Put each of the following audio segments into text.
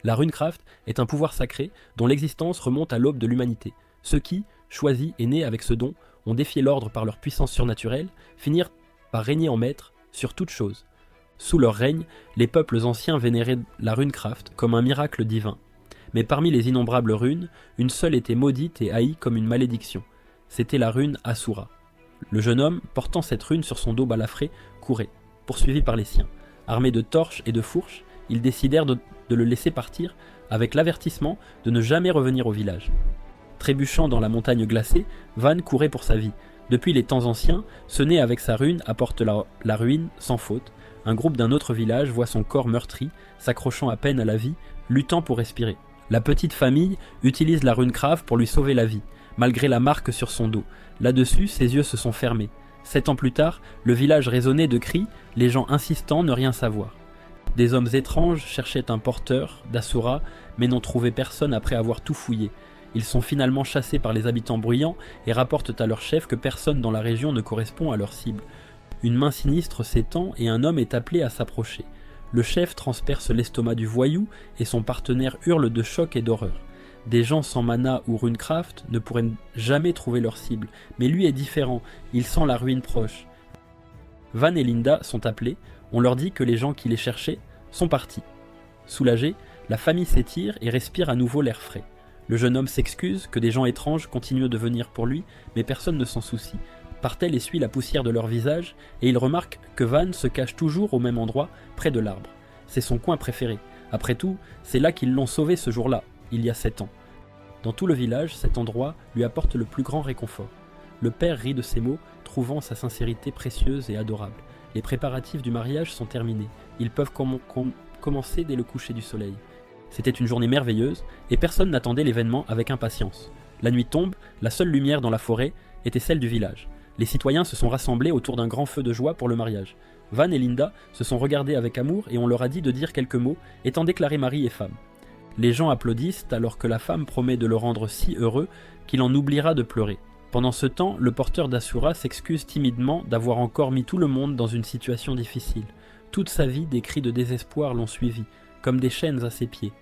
La runecraft est un pouvoir sacré dont l'existence remonte à l'aube de l'humanité. Ceux qui, choisis et nés avec ce don, ont défié l'ordre par leur puissance surnaturelle, finirent par régner en maître sur toute chose. Sous leur règne, les peuples anciens vénéraient la runecraft comme un miracle divin. Mais parmi les innombrables runes, une seule était maudite et haïe comme une malédiction. C'était la rune Asura. Le jeune homme, portant cette rune sur son dos balafré, courait, poursuivi par les siens. Armés de torches et de fourches, ils décidèrent de le laisser partir avec l'avertissement de ne jamais revenir au village. Trébuchant dans la montagne glacée, Van courait pour sa vie. Depuis les temps anciens, ce nez avec sa rune apporte la ruine sans faute. Un groupe d'un autre village voit son corps meurtri, s'accrochant à peine à la vie, luttant pour respirer. La petite famille utilise la runecraft pour lui sauver la vie, malgré la marque sur son dos. Là-dessus, ses yeux se sont fermés. 7 ans plus tard, le village résonnait de cris, les gens insistant ne rien savoir. Des hommes étranges cherchaient un porteur d'Asura, mais n'ont trouvé personne après avoir tout fouillé. Ils sont finalement chassés par les habitants bruyants et rapportent à leur chef que personne dans la région ne correspond à leur cible. Une main sinistre s'étend et un homme est appelé à s'approcher. Le chef transperce l'estomac du voyou et son partenaire hurle de choc et d'horreur. Des gens sans mana ou runecraft ne pourraient jamais trouver leur cible, mais lui est différent, il sent la ruine proche. Van et Linda sont appelés, on leur dit que les gens qui les cherchaient sont partis. Soulagés, la famille s'étire et respire à nouveau l'air frais. Le jeune homme s'excuse que des gens étranges continuent de venir pour lui, mais personne ne s'en soucie. Partel essuie la poussière de leur visage et il remarque que Van se cache toujours au même endroit, près de l'arbre. C'est son coin préféré. Après tout, c'est là qu'ils l'ont sauvé ce jour-là, il y a 7 ans. Dans tout le village, cet endroit lui apporte le plus grand réconfort. Le père rit de ces mots, trouvant sa sincérité précieuse et adorable. Les préparatifs du mariage sont terminés. Ils peuvent commencer dès le coucher du soleil. C'était une journée merveilleuse et personne n'attendait l'événement avec impatience. La nuit tombe, la seule lumière dans la forêt était celle du village. Les citoyens se sont rassemblés autour d'un grand feu de joie pour le mariage. Van et Linda se sont regardés avec amour et on leur a dit de dire quelques mots, étant déclarés mari et femme. Les gens applaudissent alors que la femme promet de le rendre si heureux qu'il en oubliera de pleurer. Pendant ce temps, le porteur d'Asura s'excuse timidement d'avoir encore mis tout le monde dans une situation difficile. Toute sa vie, des cris de désespoir l'ont suivi, comme des chaînes à ses pieds.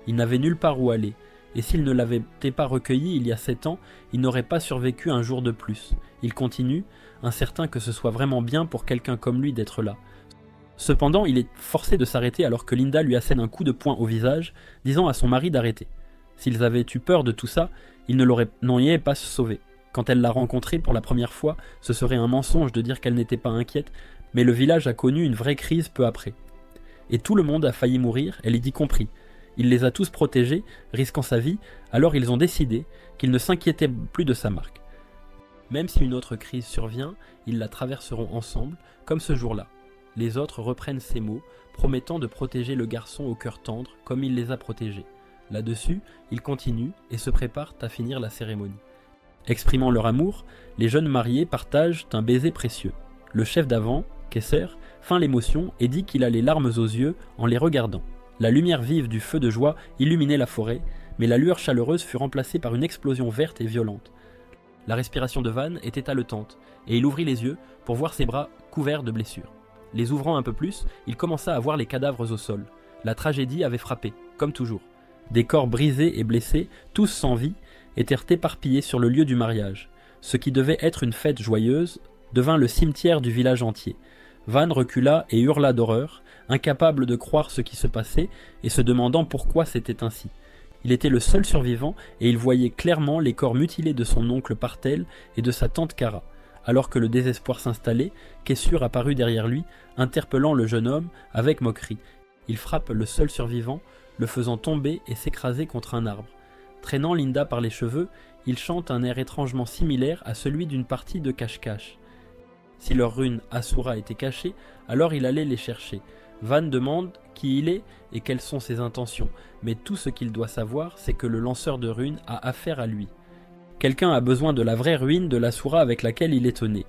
Il n'avait nulle part où aller, et s'il ne l'avait pas recueilli il y a 7 ans, il n'aurait pas survécu un jour de plus. Il continue, incertain que ce soit vraiment bien pour quelqu'un comme lui d'être là. Cependant, il est forcé de s'arrêter alors que Linda lui assène un coup de poing au visage, disant à son mari d'arrêter. S'ils avaient eu peur de tout ça, ils n'auraient pas se sauver. Quand elle l'a rencontré pour la première fois, ce serait un mensonge de dire qu'elle n'était pas inquiète, mais le village a connu une vraie crise peu après. Et tout le monde a failli mourir, elle y compris. Il les a tous protégés, risquant sa vie, alors ils ont décidé qu'ils ne s'inquiétaient plus de sa marque. Même si une autre crise survient, ils la traverseront ensemble, comme ce jour-là. Les autres reprennent ces mots, promettant de protéger le garçon au cœur tendre, comme il les a protégés. Là-dessus, ils continuent et se préparent à finir la cérémonie. Exprimant leur amour, les jeunes mariés partagent un baiser précieux. Le chef d'avant, Kesser, feint l'émotion et dit qu'il a les larmes aux yeux en les regardant. La lumière vive du feu de joie illuminait la forêt, mais la lueur chaleureuse fut remplacée par une explosion verte et violente. La respiration de Van était haletante, et il ouvrit les yeux pour voir ses bras couverts de blessures. Les ouvrant un peu plus, il commença à voir les cadavres au sol. La tragédie avait frappé, comme toujours. Des corps brisés et blessés, tous sans vie, étaient éparpillés sur le lieu du mariage. Ce qui devait être une fête joyeuse devint le cimetière du village entier. Van recula et hurla d'horreur, incapable de croire ce qui se passait et se demandant pourquoi c'était ainsi. Il était le seul survivant et il voyait clairement les corps mutilés de son oncle Partel et de sa tante Kara. Alors que le désespoir s'installait, Kessur apparut derrière lui, interpellant le jeune homme avec moquerie. Il frappe le seul survivant, le faisant tomber et s'écraser contre un arbre. Traînant Linda par les cheveux, il chante un air étrangement similaire à celui d'une partie de cache-cache. Si leur rune Asura était cachée, alors il allait les chercher. Van demande qui il est et quelles sont ses intentions, mais tout ce qu'il doit savoir, c'est que le lanceur de runes a affaire à lui. Quelqu'un a besoin de la vraie ruine de l'Asura avec laquelle il est né.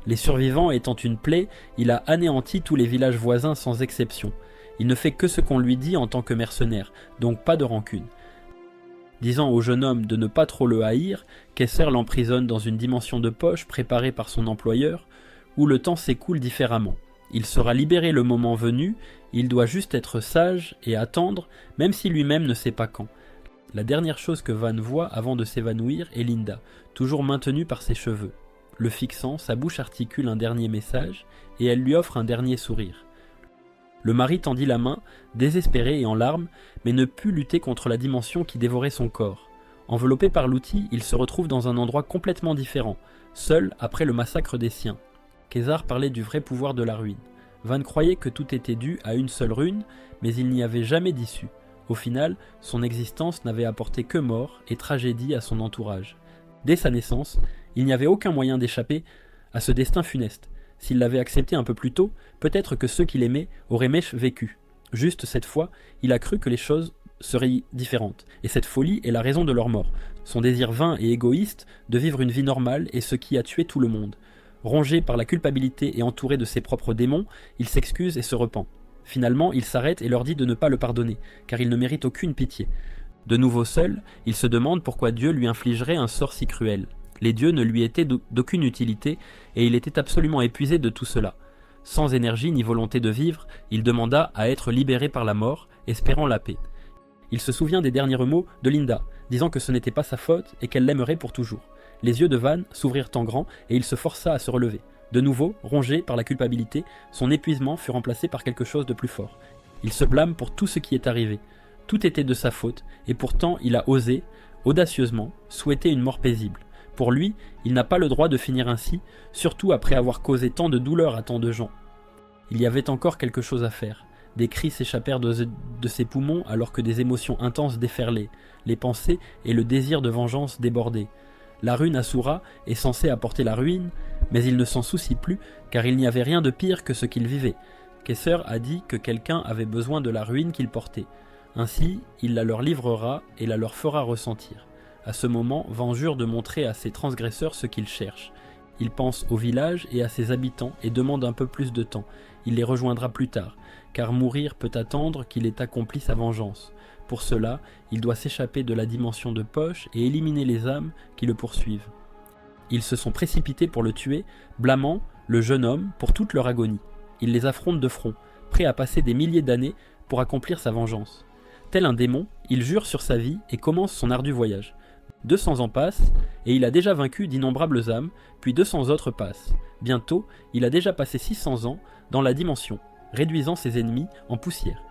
Les survivants étant une plaie, il a anéanti tous les villages voisins sans exception. Il ne fait que ce qu'on lui dit en tant que mercenaire, donc pas de rancune. Disant au jeune homme de ne pas trop le haïr, Kesser l'emprisonne dans une dimension de poche préparée par son employeur, où le temps s'écoule différemment. Il sera libéré le moment venu, il doit juste être sage et attendre, même si lui-même ne sait pas quand. La dernière chose que Van voit avant de s'évanouir est Linda, toujours maintenue par ses cheveux. Le fixant, sa bouche articule un dernier message, et elle lui offre un dernier sourire. Le mari tendit la main, désespéré et en larmes, mais ne put lutter contre la dimension qui dévorait son corps. Enveloppé par l'outil, il se retrouve dans un endroit complètement différent, seul après le massacre des siens. Kézar parlait du vrai pouvoir de la ruine. Van croyait que tout était dû à une seule rune, mais il n'y avait jamais d'issue. Au final, son existence n'avait apporté que mort et tragédie à son entourage. Dès sa naissance, il n'y avait aucun moyen d'échapper à ce destin funeste. S'il l'avait accepté un peu plus tôt, peut-être que ceux qu'il aimait auraient vécu. Juste cette fois, il a cru que les choses seraient différentes, et cette folie est la raison de leur mort. Son désir vain et égoïste de vivre une vie normale est ce qui a tué tout le monde. Rongé par la culpabilité et entouré de ses propres démons, il s'excuse et se repent. Finalement, il s'arrête et leur dit de ne pas le pardonner, car il ne mérite aucune pitié. De nouveau seul, il se demande pourquoi Dieu lui infligerait un sort si cruel. Les dieux ne lui étaient d'aucune utilité, et il était absolument épuisé de tout cela. Sans énergie ni volonté de vivre, il demanda à être libéré par la mort, espérant la paix. Il se souvient des derniers mots de Linda, disant que ce n'était pas sa faute et qu'elle l'aimerait pour toujours. Les yeux de Van s'ouvrirent en grand et il se força à se relever. De nouveau, rongé par la culpabilité, son épuisement fut remplacé par quelque chose de plus fort. Il se blâme pour tout ce qui est arrivé. Tout était de sa faute, et pourtant il a osé, audacieusement, souhaiter une mort paisible. Pour lui, il n'a pas le droit de finir ainsi, surtout après avoir causé tant de douleur à tant de gens. Il y avait encore quelque chose à faire. Des cris s'échappèrent de ses poumons alors que des émotions intenses déferlaient, les pensées et le désir de vengeance débordaient. La rune Asura est censée apporter la ruine, mais il ne s'en soucie plus car il n'y avait rien de pire que ce qu'il vivait. Kesser a dit que quelqu'un avait besoin de la ruine qu'il portait. Ainsi, il la leur livrera et la leur fera ressentir. À ce moment, Van jure de montrer à ses transgresseurs ce qu'ils cherchent. Il pense au village et à ses habitants et demande un peu plus de temps. Il les rejoindra plus tard, car mourir peut attendre qu'il ait accompli sa vengeance. Pour cela, il doit s'échapper de la dimension de poche et éliminer les âmes qui le poursuivent. Ils se sont précipités pour le tuer, blâmant le jeune homme pour toute leur agonie. Ils les affrontent de front, prêts à passer des milliers d'années pour accomplir sa vengeance. Tel un démon, il jure sur sa vie et commence son ardu voyage. 200 ans passent, et il a déjà vaincu d'innombrables âmes, puis 200 autres passent. Bientôt, il a déjà passé 600 ans dans la dimension, réduisant ses ennemis en poussière.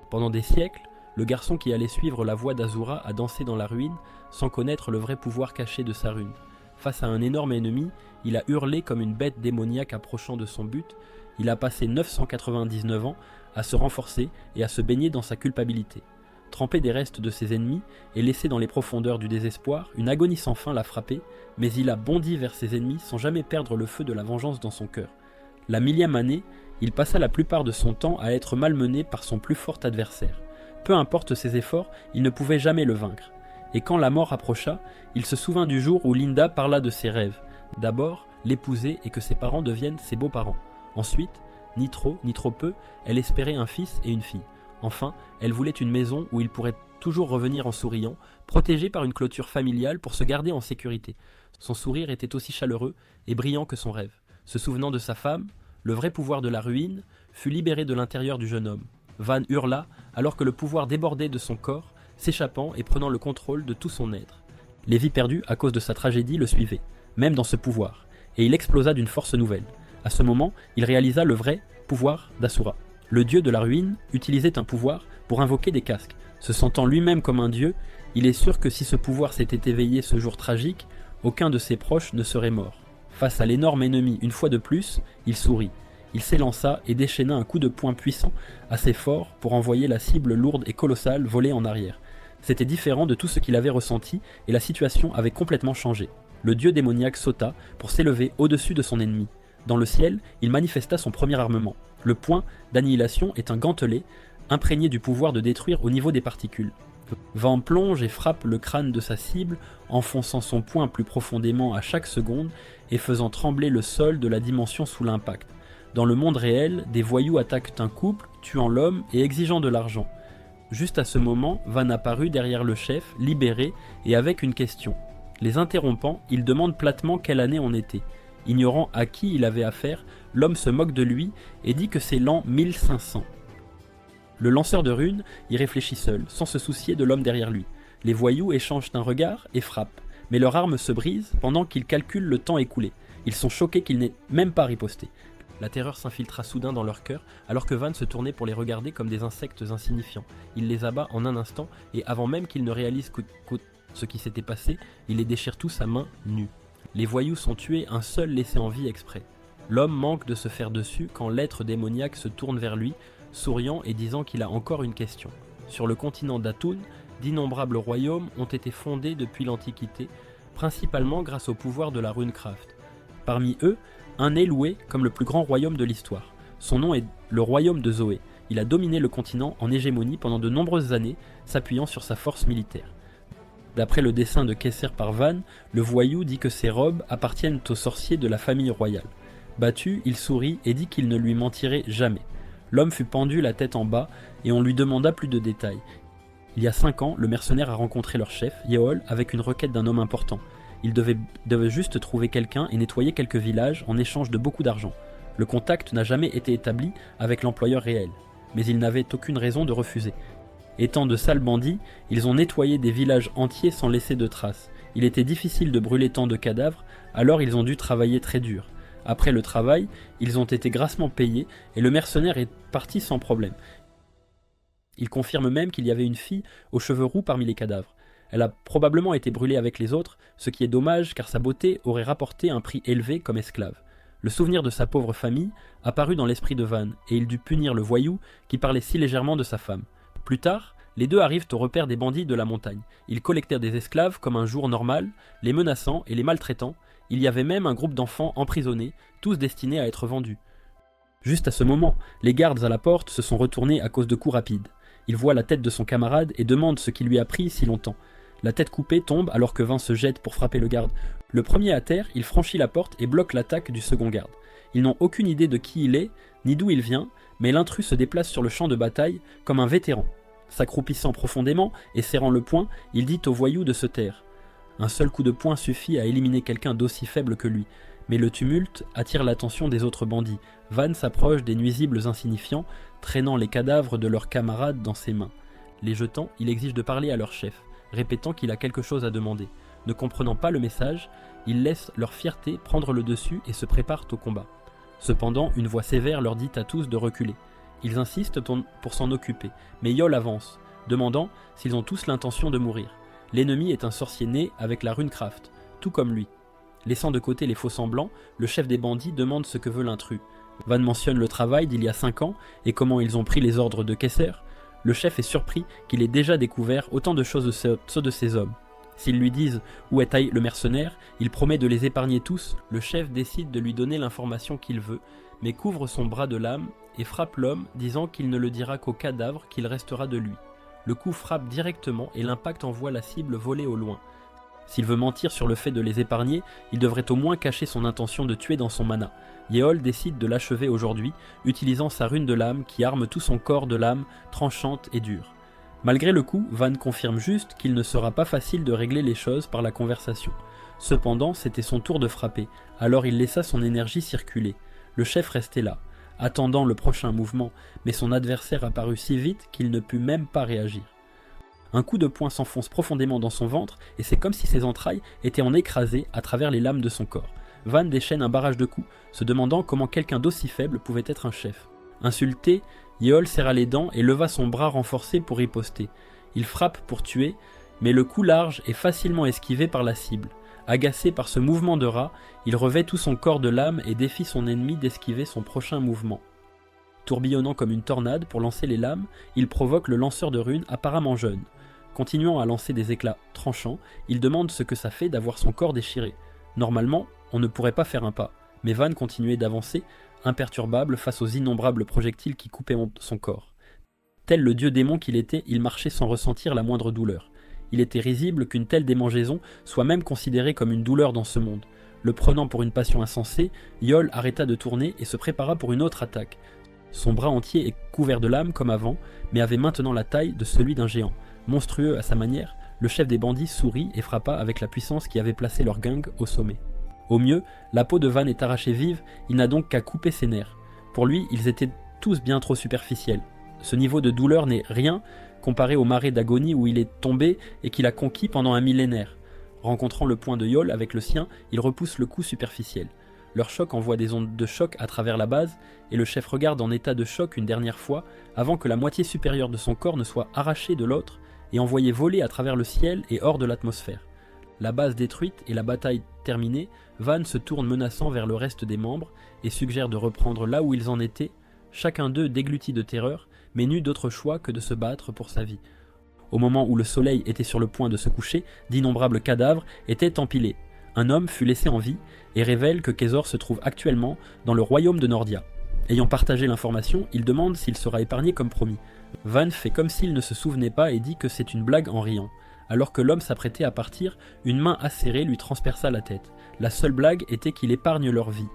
Pendant des siècles, le garçon qui allait suivre la voie d'Azura a dansé dans la ruine, sans connaître le vrai pouvoir caché de sa rune. Face à un énorme ennemi, il a hurlé comme une bête démoniaque approchant de son but. Il a passé 999 ans à se renforcer et à se baigner dans sa culpabilité. Trempé des restes de ses ennemis et laissé dans les profondeurs du désespoir, une agonie sans fin l'a frappé, mais il a bondi vers ses ennemis sans jamais perdre le feu de la vengeance dans son cœur. La 1000e année, il passa la plupart de son temps à être malmené par son plus fort adversaire. Peu importe ses efforts, il ne pouvait jamais le vaincre. Et quand la mort approcha, il se souvint du jour où Linda parla de ses rêves. D'abord, l'épouser et que ses parents deviennent ses beaux-parents. Ensuite, ni trop ni trop peu, elle espérait un fils et une fille. Enfin, elle voulait une maison où il pourrait toujours revenir en souriant, protégé par une clôture familiale pour se garder en sécurité. Son sourire était aussi chaleureux et brillant que son rêve. Se souvenant de sa femme, le vrai pouvoir de la ruine fut libéré de l'intérieur du jeune homme. Van hurla alors que le pouvoir débordait de son corps, s'échappant et prenant le contrôle de tout son être. Les vies perdues à cause de sa tragédie le suivaient, même dans ce pouvoir, et il explosa d'une force nouvelle. À ce moment, il réalisa le vrai pouvoir d'Asura. Le dieu de la ruine utilisait un pouvoir pour invoquer des casques. Se sentant lui-même comme un dieu, il est sûr que si ce pouvoir s'était éveillé ce jour tragique, aucun de ses proches ne serait mort. Face à l'énorme ennemi une fois de plus, il sourit. Il s'élança et déchaîna un coup de poing puissant, assez fort pour envoyer la cible lourde et colossale voler en arrière. C'était différent de tout ce qu'il avait ressenti et la situation avait complètement changé. Le dieu démoniaque sauta pour s'élever au-dessus de son ennemi. Dans le ciel, il manifesta son premier armement. Le point d'annihilation est un gantelet, imprégné du pouvoir de détruire au niveau des particules. Van plonge et frappe le crâne de sa cible, enfonçant son poing plus profondément à chaque seconde et faisant trembler le sol de la dimension sous l'impact. Dans le monde réel, des voyous attaquent un couple, tuant l'homme et exigeant de l'argent. Juste à ce moment, Van apparut derrière le chef, libéré et avec une question. Les interrompant, il demande platement quelle année on était. Ignorant à qui il avait affaire, l'homme se moque de lui et dit que c'est l'an 1500. Le lanceur de runes y réfléchit seul, sans se soucier de l'homme derrière lui. Les voyous échangent un regard et frappent, mais leur arme se brise pendant qu'ils calculent le temps écoulé. Ils sont choqués qu'ils n'aient même pas riposté. La terreur s'infiltra soudain dans leur cœur, alors que Van se tournait pour les regarder comme des insectes insignifiants. Il les abat en un instant, et avant même qu'ils ne réalisent ce qui s'était passé, il les déchire tous à main nue. Les voyous sont tués, un seul laissé en vie exprès. L'homme manque de se faire dessus quand l'être démoniaque se tourne vers lui, souriant et disant qu'il a encore une question. Sur le continent d'Atoun, d'innombrables royaumes ont été fondés depuis l'Antiquité, principalement grâce au pouvoir de la runecraft. Parmi eux, un est loué comme le plus grand royaume de l'histoire. Son nom est le royaume de Zoé. Il a dominé le continent en hégémonie pendant de nombreuses années, s'appuyant sur sa force militaire. D'après le dessin de Kesser par Van, le voyou dit que ses robes appartiennent aux sorciers de la famille royale. Battu, il sourit et dit qu'il ne lui mentirait jamais. L'homme fut pendu la tête en bas et on lui demanda plus de détails. Il y a 5 ans, le mercenaire a rencontré leur chef, Yeol, avec une requête d'un homme important. Il devait juste trouver quelqu'un et nettoyer quelques villages en échange de beaucoup d'argent. Le contact n'a jamais été établi avec l'employeur réel, mais ils n'avaient aucune raison de refuser. Étant de sales bandits, ils ont nettoyé des villages entiers sans laisser de traces. Il était difficile de brûler tant de cadavres, alors ils ont dû travailler très dur. Après le travail, ils ont été grassement payés et le mercenaire est parti sans problème. Il confirme même qu'il y avait une fille aux cheveux roux parmi les cadavres. Elle a probablement été brûlée avec les autres, ce qui est dommage car sa beauté aurait rapporté un prix élevé comme esclave. Le souvenir de sa pauvre famille apparut dans l'esprit de Van et il dut punir le voyou qui parlait si légèrement de sa femme. Plus tard, les deux arrivent au repère des bandits de la montagne. Ils collectèrent des esclaves comme un jour normal, les menaçant et les maltraitant. Il y avait même un groupe d'enfants emprisonnés, tous destinés à être vendus. Juste à ce moment, les gardes à la porte se sont retournés à cause de coups rapides. Il voit la tête de son camarade et demande ce qui lui a pris si longtemps. La tête coupée tombe alors que Van se jette pour frapper le garde. Le premier à terre, il franchit la porte et bloque l'attaque du second garde. Ils n'ont aucune idée de qui il est, ni d'où il vient, mais l'intrus se déplace sur le champ de bataille comme un vétéran. S'accroupissant profondément et serrant le poing, il dit au voyou de se taire. Un seul coup de poing suffit à éliminer quelqu'un d'aussi faible que lui, mais le tumulte attire l'attention des autres bandits. Van s'approche des nuisibles insignifiants, traînant les cadavres de leurs camarades dans ses mains. Les jetant, il exige de parler à leur chef, répétant qu'il a quelque chose à demander. Ne comprenant pas le message, ils laissent leur fierté prendre le dessus et se préparent au combat. Cependant, une voix sévère leur dit à tous de reculer. Ils insistent pour s'en occuper, mais Yeol avance, demandant s'ils ont tous l'intention de mourir. L'ennemi est un sorcier né avec la runecraft, tout comme lui. Laissant de côté les faux-semblants, le chef des bandits demande ce que veut l'intrus. Van mentionne le travail d'il y a 5 ans et comment ils ont pris les ordres de Kesser. Le chef est surpris qu'il ait déjà découvert autant de choses de ces hommes. S'ils lui disent où est Aïe le mercenaire, il promet de les épargner tous. Le chef décide de lui donner l'information qu'il veut, mais couvre son bras de lame et frappe l'homme, disant qu'il ne le dira qu'au cadavre qu'il restera de lui. Le coup frappe directement et l'impact envoie la cible voler au loin. S'il veut mentir sur le fait de les épargner, il devrait au moins cacher son intention de tuer dans son mana. Yeol décide de l'achever aujourd'hui, utilisant sa rune de lame qui arme tout son corps de lame tranchante et dure. Malgré le coup, Van confirme juste qu'il ne sera pas facile de régler les choses par la conversation. Cependant, c'était son tour de frapper, alors il laissa son énergie circuler. Le chef restait là, attendant le prochain mouvement, mais son adversaire apparut si vite qu'il ne put même pas réagir. Un coup de poing s'enfonce profondément dans son ventre et c'est comme si ses entrailles étaient en écrasées à travers les lames de son corps. Van déchaîne un barrage de coups, se demandant comment quelqu'un d'aussi faible pouvait être un chef. Insulté, Yeol serra les dents et leva son bras renforcé pour riposter. Il frappe pour tuer, mais le coup large est facilement esquivé par la cible. Agacé par ce mouvement de rat, il revêt tout son corps de lame et défie son ennemi d'esquiver son prochain mouvement. Tourbillonnant comme une tornade pour lancer les lames, il provoque le lanceur de runes apparemment jeune. Continuant à lancer des éclats tranchants, il demande ce que ça fait d'avoir son corps déchiré. Normalement, on ne pourrait pas faire un pas, mais Van continuait d'avancer, imperturbable face aux innombrables projectiles qui coupaient son corps. Tel le dieu démon qu'il était, il marchait sans ressentir la moindre douleur. Il était risible qu'une telle démangeaison soit même considérée comme une douleur dans ce monde. Le prenant pour une passion insensée, Yeol arrêta de tourner et se prépara pour une autre attaque. Son bras entier est couvert de lames comme avant, mais avait maintenant la taille de celui d'un géant. Monstrueux à sa manière, le chef des bandits sourit et frappa avec la puissance qui avait placé leur gang au sommet. Au mieux, la peau de Van est arrachée vive, il n'a donc qu'à couper ses nerfs. Pour lui, ils étaient tous bien trop superficiels. Ce niveau de douleur n'est rien comparé au marais d'agonie où il est tombé et qu'il a conquis pendant un millénaire. Rencontrant le poing de Yol avec le sien, il repousse le coup superficiel. Leur choc envoie des ondes de choc à travers la base, et le chef regarde en état de choc une dernière fois, avant que la moitié supérieure de son corps ne soit arrachée de l'autre et envoyée voler à travers le ciel et hors de l'atmosphère. La base détruite et la bataille terminée, Van se tourne menaçant vers le reste des membres et suggère de reprendre là où ils en étaient, chacun d'eux dégluti de terreur, mais n'eut d'autre choix que de se battre pour sa vie. Au moment où le soleil était sur le point de se coucher, d'innombrables cadavres étaient empilés. Un homme fut laissé en vie et révèle que Kezor se trouve actuellement dans le royaume de Nordia. Ayant partagé l'information, il demande s'il sera épargné comme promis. Van fait comme s'il ne se souvenait pas et dit que c'est une blague en riant. Alors que l'homme s'apprêtait à partir, une main acérée lui transperça la tête. La seule blague était qu'il épargne leur vie.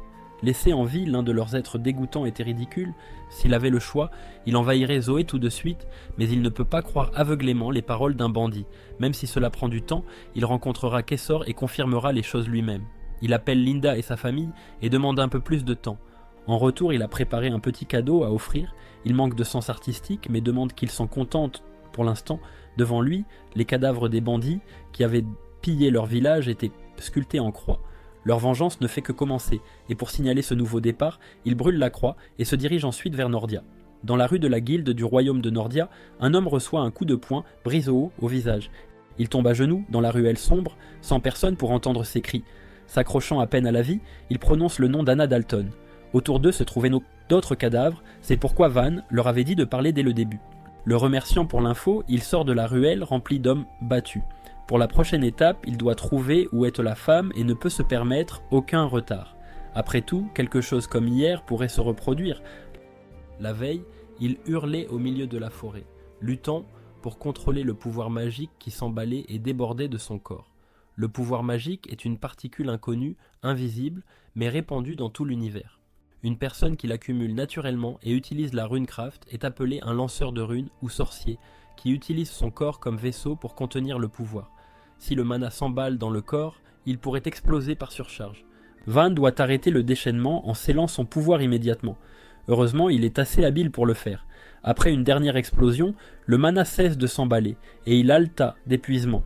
Laisser en vie l'un de leurs êtres dégoûtants était ridicule. S'il avait le choix, il envahirait Zoé tout de suite, mais il ne peut pas croire aveuglément les paroles d'un bandit. Même si cela prend du temps, il rencontrera Kessor et confirmera les choses lui-même. Il appelle Linda et sa famille et demande un peu plus de temps. En retour, il a préparé un petit cadeau à offrir. Il manque de sens artistique, mais demande qu'ils s'en contentent pour l'instant. Devant lui, les cadavres des bandits qui avaient pillé leur village étaient sculptés en croix. Leur vengeance ne fait que commencer, et pour signaler ce nouveau départ, il brûle la croix et se dirige ensuite vers Nordia. Dans la rue de la guilde du royaume de Nordia, un homme reçoit un coup de poing brise au haut au visage. Il tombe à genoux dans la ruelle sombre, sans personne pour entendre ses cris. S'accrochant à peine à la vie, il prononce le nom d'Anna Dalton. Autour d'eux se trouvaient d'autres cadavres, c'est pourquoi Van leur avait dit de parler dès le début. Le remerciant pour l'info, il sort de la ruelle remplie d'hommes battus. Pour la prochaine étape, il doit trouver où est la femme et ne peut se permettre aucun retard. Après tout, quelque chose comme hier pourrait se reproduire. La veille, il hurlait au milieu de la forêt, luttant pour contrôler le pouvoir magique qui s'emballait et débordait de son corps. Le pouvoir magique est une particule inconnue, invisible, mais répandue dans tout l'univers. Une personne qui l'accumule naturellement et utilise la runecraft est appelée un lanceur de runes ou sorcier, qui utilise son corps comme vaisseau pour contenir le pouvoir. Si le mana s'emballe dans le corps, il pourrait exploser par surcharge. Van doit arrêter le déchaînement en scellant son pouvoir immédiatement. Heureusement, il est assez habile pour le faire. Après une dernière explosion, le mana cesse de s'emballer, et il halta d'épuisement.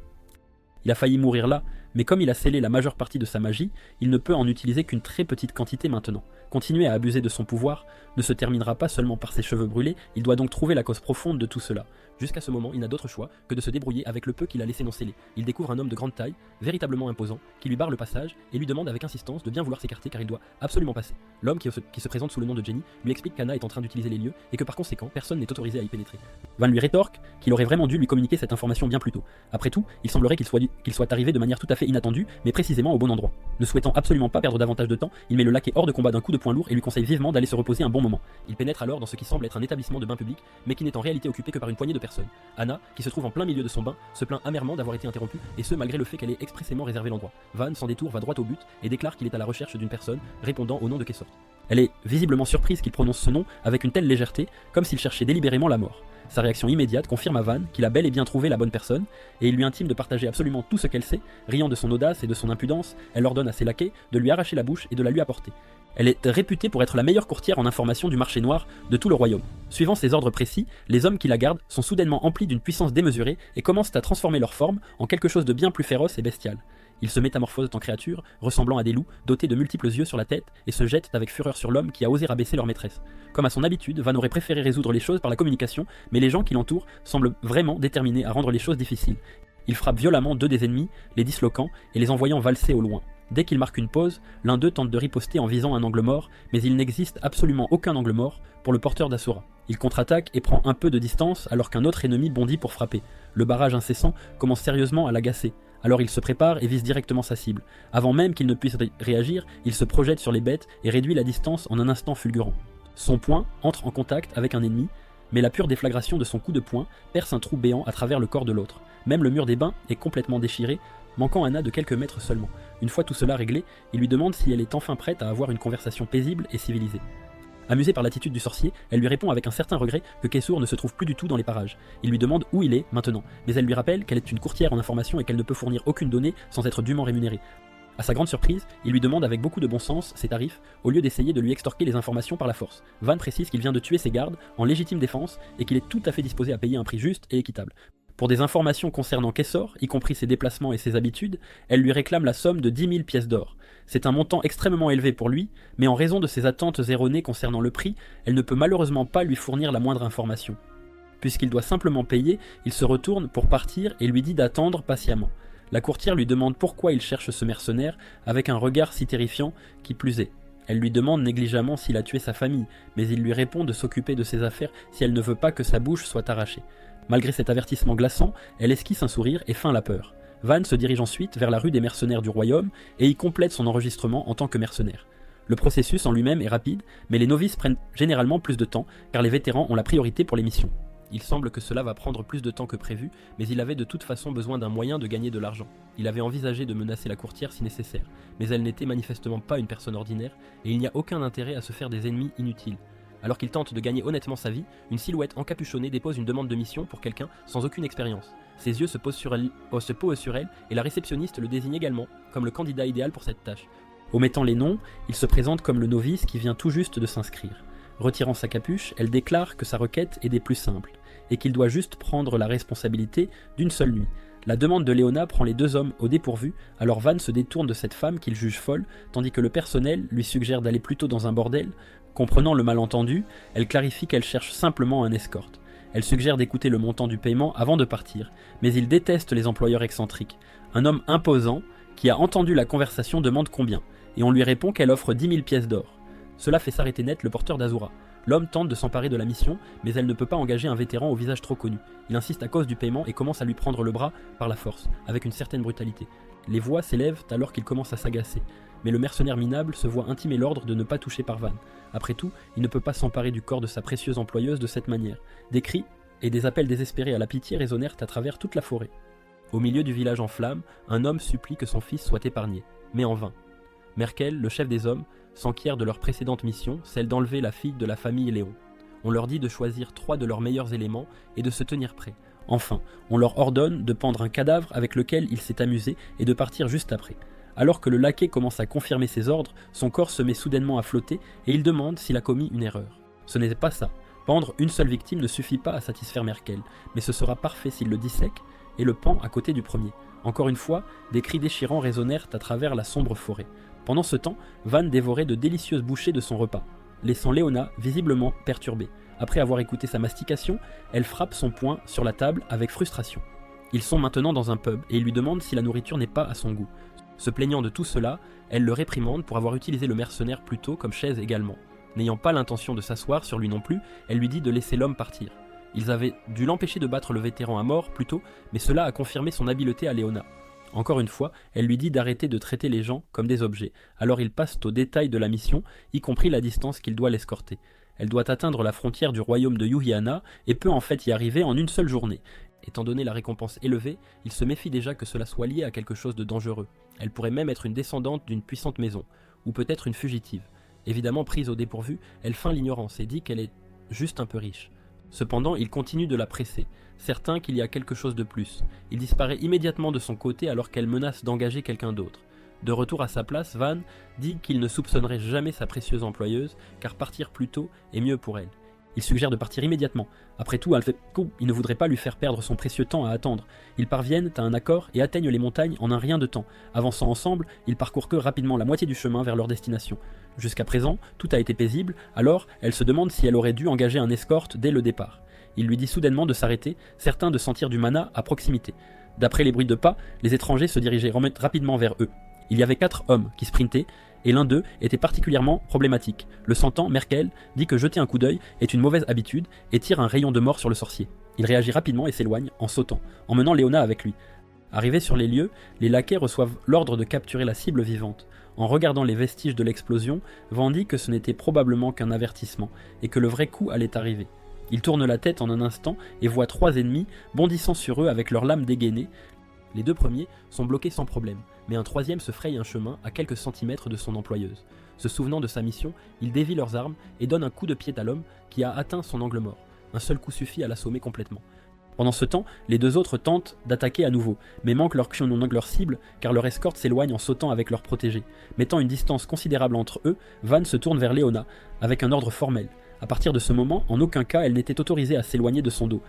Il a failli mourir là, mais comme il a scellé la majeure partie de sa magie, il ne peut en utiliser qu'une très petite quantité maintenant. Continuer à abuser de son pouvoir ne se terminera pas seulement par ses cheveux brûlés, il doit donc trouver la cause profonde de tout cela. Jusqu'à ce moment, il n'a d'autre choix que de se débrouiller avec le peu qu'il a laissé non scellé. Il découvre un homme de grande taille, véritablement imposant, qui lui barre le passage et lui demande avec insistance de bien vouloir s'écarter car il doit absolument passer. L'homme qui se présente sous le nom de Jenny lui explique qu'Anna est en train d'utiliser les lieux et que par conséquent, personne n'est autorisé à y pénétrer. Van lui rétorque qu'il aurait vraiment dû lui communiquer cette information bien plus tôt. Après tout, il semblerait qu'il soit arrivé de manière tout à fait inattendue, mais précisément au bon endroit. Ne souhaitant absolument pas perdre davantage de temps, il met le laquais hors de combat d'un coup de poing lourd et lui conseille vivement d'aller se reposer un bon moment. Il pénètre alors dans ce qui semble être un établissement de bain public, mais qui n'est en réalité occupé que par une poignée de personnes. Anna, qui se trouve en plein milieu de son bain, se plaint amèrement d'avoir été interrompue, et ce malgré le fait qu'elle ait expressément réservé l'endroit. Van, sans détour, va droit au but et déclare qu'il est à la recherche d'une personne répondant au nom de Kessort. Elle est visiblement surprise qu'il prononce ce nom avec une telle légèreté, comme s'il cherchait délibérément la mort. Sa réaction immédiate confirme à Van qu'il a bel et bien trouvé la bonne personne, et il lui intime de partager absolument tout ce qu'elle sait. Riant de son audace et de son impudence, elle ordonne à ses laquais de lui arracher la bouche et de la lui apporter. Elle est réputée pour être la meilleure courtière en information du marché noir de tout le royaume. Suivant ses ordres précis, les hommes qui la gardent sont soudainement emplis d'une puissance démesurée et commencent à transformer leur forme en quelque chose de bien plus féroce et bestial. Ils se métamorphosent en créatures, ressemblant à des loups, dotés de multiples yeux sur la tête, et se jettent avec fureur sur l'homme qui a osé rabaisser leur maîtresse. Comme à son habitude, Van aurait préféré résoudre les choses par la communication, mais les gens qui l'entourent semblent vraiment déterminés à rendre les choses difficiles. Il frappe violemment deux des ennemis, les disloquant et les envoyant valser au loin. Dès qu'il marque une pause, l'un d'eux tente de riposter en visant un angle mort, mais il n'existe absolument aucun angle mort pour le porteur d'Asura. Il contre-attaque et prend un peu de distance alors qu'un autre ennemi bondit pour frapper. Le barrage incessant commence sérieusement à l'agacer. Alors il se prépare et vise directement sa cible. Avant même qu'il ne puisse réagir, il se projette sur les bêtes et réduit la distance en un instant fulgurant. Son poing entre en contact avec un ennemi, mais la pure déflagration de son coup de poing perce un trou béant à travers le corps de l'autre. Même le mur des bains est complètement déchiré, manquant Anna de quelques mètres seulement. Une fois tout cela réglé, il lui demande si elle est enfin prête à avoir une conversation paisible et civilisée. Amusée par l'attitude du sorcier, elle lui répond avec un certain regret que Kessor ne se trouve plus du tout dans les parages. Il lui demande où il est maintenant, mais elle lui rappelle qu'elle est une courtière en information et qu'elle ne peut fournir aucune donnée sans être dûment rémunérée. À sa grande surprise, il lui demande avec beaucoup de bon sens ses tarifs, au lieu d'essayer de lui extorquer les informations par la force. Van précise qu'il vient de tuer ses gardes en légitime défense et qu'il est tout à fait disposé à payer un prix juste et équitable. Pour des informations concernant Kessor, y compris ses déplacements et ses habitudes, elle lui réclame la somme de 10 000 pièces d'or. C'est un montant extrêmement élevé pour lui, mais en raison de ses attentes erronées concernant le prix, elle ne peut malheureusement pas lui fournir la moindre information. Puisqu'il doit simplement payer, il se retourne pour partir et lui dit d'attendre patiemment. La courtière lui demande pourquoi il cherche ce mercenaire avec un regard si terrifiant, qui plus est. Elle lui demande négligemment s'il a tué sa famille, mais il lui répond de s'occuper de ses affaires si elle ne veut pas que sa bouche soit arrachée. Malgré cet avertissement glaçant, elle esquisse un sourire et feint la peur. Van se dirige ensuite vers la rue des mercenaires du royaume et y complète son enregistrement en tant que mercenaire. Le processus en lui-même est rapide, mais les novices prennent généralement plus de temps car les vétérans ont la priorité pour les missions. Il semble que cela va prendre plus de temps que prévu, mais il avait de toute façon besoin d'un moyen de gagner de l'argent. Il avait envisagé de menacer la courtière si nécessaire, mais elle n'était manifestement pas une personne ordinaire, et il n'y a aucun intérêt à se faire des ennemis inutiles. Alors qu'il tente de gagner honnêtement sa vie, une silhouette encapuchonnée dépose une demande de mission pour quelqu'un sans aucune expérience. Ses yeux se posent sur elle, et la réceptionniste le désigne également comme le candidat idéal pour cette tâche. Omettant les noms, il se présente comme le novice qui vient tout juste de s'inscrire. Retirant sa capuche, elle déclare que sa requête est des plus simples, et qu'il doit juste prendre la responsabilité d'une seule nuit. La demande de Léona prend les deux hommes au dépourvu, alors Van se détourne de cette femme qu'il juge folle, tandis que le personnel lui suggère d'aller plutôt dans un bordel. Comprenant le malentendu, elle clarifie qu'elle cherche simplement un escorte. Elle suggère d'écouter le montant du paiement avant de partir, mais il déteste les employeurs excentriques. Un homme imposant, qui a entendu la conversation, demande combien, et on lui répond qu'elle offre 10 000 pièces d'or. Cela fait s'arrêter net le porteur d'Azura. L'homme tente de s'emparer de la mission, mais elle ne peut pas engager un vétéran au visage trop connu. Il insiste à cause du paiement et commence à lui prendre le bras par la force, avec une certaine brutalité. Les voix s'élèvent alors qu'il commence à s'agacer, mais le mercenaire minable se voit intimer l'ordre de ne pas toucher par Van. Après tout, il ne peut pas s'emparer du corps de sa précieuse employeuse de cette manière. Des cris et des appels désespérés à la pitié résonnèrent à travers toute la forêt. Au milieu du village en flammes, un homme supplie que son fils soit épargné, mais en vain. Merkel, le chef des hommes, s'enquiert de leur précédente mission, celle d'enlever la fille de la famille Léon. On leur dit de choisir 3 de leurs meilleurs éléments et de se tenir prêts. Enfin, on leur ordonne de pendre un cadavre avec lequel il s'est amusé et de partir juste après. Alors que le laquais commence à confirmer ses ordres, son corps se met soudainement à flotter et il demande s'il a commis une erreur. Ce n'est pas ça. Pendre une seule victime ne suffit pas à satisfaire Merkel, mais ce sera parfait s'il le dissèque et le pend à côté du premier. Encore une fois, des cris déchirants résonnèrent à travers la sombre forêt. Pendant ce temps, Van dévorait de délicieuses bouchées de son repas, laissant Léona visiblement perturbée. Après avoir écouté sa mastication, elle frappe son poing sur la table avec frustration. Ils sont maintenant dans un pub et il lui demande si la nourriture n'est pas à son goût. Se plaignant de tout cela, elle le réprimande pour avoir utilisé le mercenaire plus tôt comme chaise également. N'ayant pas l'intention de s'asseoir sur lui non plus, elle lui dit de laisser l'homme partir. Ils avaient dû l'empêcher de battre le vétéran à mort plus tôt, mais cela a confirmé son habileté à Léona. Encore une fois, elle lui dit d'arrêter de traiter les gens comme des objets, alors ils passent aux détails de la mission, y compris la distance qu'il doit l'escorter. Elle doit atteindre la frontière du royaume de Yuhiana et peut en fait y arriver en une seule journée. Étant donné la récompense élevée, il se méfie déjà que cela soit lié à quelque chose de dangereux. Elle pourrait même être une descendante d'une puissante maison, ou peut-être une fugitive. Évidemment prise au dépourvu, elle feint l'ignorance et dit qu'elle est juste un peu riche. Cependant, il continue de la presser, certain qu'il y a quelque chose de plus. Il disparaît immédiatement de son côté alors qu'elle menace d'engager quelqu'un d'autre. De retour à sa place, Van dit qu'il ne soupçonnerait jamais sa précieuse employeuse, car partir plus tôt est mieux pour elle. Il suggère de partir immédiatement. Après tout, il ne voudrait pas lui faire perdre son précieux temps à attendre. Ils parviennent à un accord et atteignent les montagnes en un rien de temps. Avançant ensemble, ils parcourent que rapidement la moitié du chemin vers leur destination. Jusqu'à présent, tout a été paisible, alors elle se demande si elle aurait dû engager un escorte dès le départ. Il lui dit soudainement de s'arrêter, certain de sentir du mana à proximité. D'après les bruits de pas, les étrangers se dirigeaient rapidement vers eux. Il y avait 4 hommes qui sprintaient, et l'un d'eux était particulièrement problématique. Le sentant, Merkel dit que jeter un coup d'œil est une mauvaise habitude et tire un rayon de mort sur le sorcier. Il réagit rapidement et s'éloigne en sautant, emmenant Léona avec lui. Arrivés sur les lieux, les laquais reçoivent l'ordre de capturer la cible vivante. En regardant les vestiges de l'explosion, Van dit que ce n'était probablement qu'un avertissement, et que le vrai coup allait arriver. Il tourne la tête en un instant et voit 3 ennemis bondissant sur eux avec leurs lames dégainées. Les 2 premiers sont bloqués sans problème, mais un 3e se fraye un chemin à quelques centimètres de son employeuse. Se souvenant de sa mission, il dévie leurs armes et donne un coup de pied à l'homme qui a atteint son angle mort. Un seul coup suffit à l'assommer complètement. Pendant ce temps, les deux autres tentent d'attaquer à nouveau, mais manquent leur cible car leur escorte s'éloigne en sautant avec leur protégé. Mettant une distance considérable entre eux, Van se tourne vers Léona, avec un ordre formel. À partir de ce moment, en aucun cas elle n'était autorisée à s'éloigner de son dos.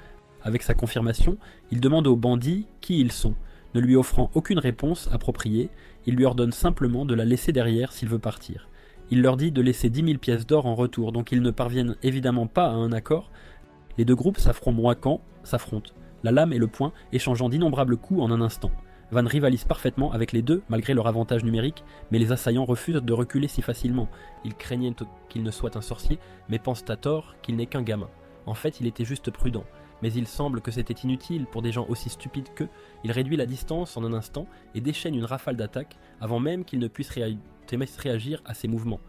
Avec sa confirmation, il demande aux bandits qui ils sont. Ne lui offrant aucune réponse appropriée, il lui ordonne simplement de la laisser derrière s'il veut partir. Il leur dit de laisser 10 000 pièces d'or en retour, donc ils ne parviennent évidemment pas à un accord. Les deux groupes s'affrontent, la lame et le poing échangeant d'innombrables coups en un instant. Van rivalise parfaitement avec les deux malgré leur avantage numérique, mais les assaillants refusent de reculer si facilement. Ils craignaient qu'il ne soit un sorcier, mais pensent à tort qu'il n'est qu'un gamin. En fait, il était juste prudent, mais il semble que c'était inutile pour des gens aussi stupides qu'eux. Il réduit la distance en un instant et déchaîne une rafale d'attaque avant même qu'ils ne puissent réagir à ses mouvements.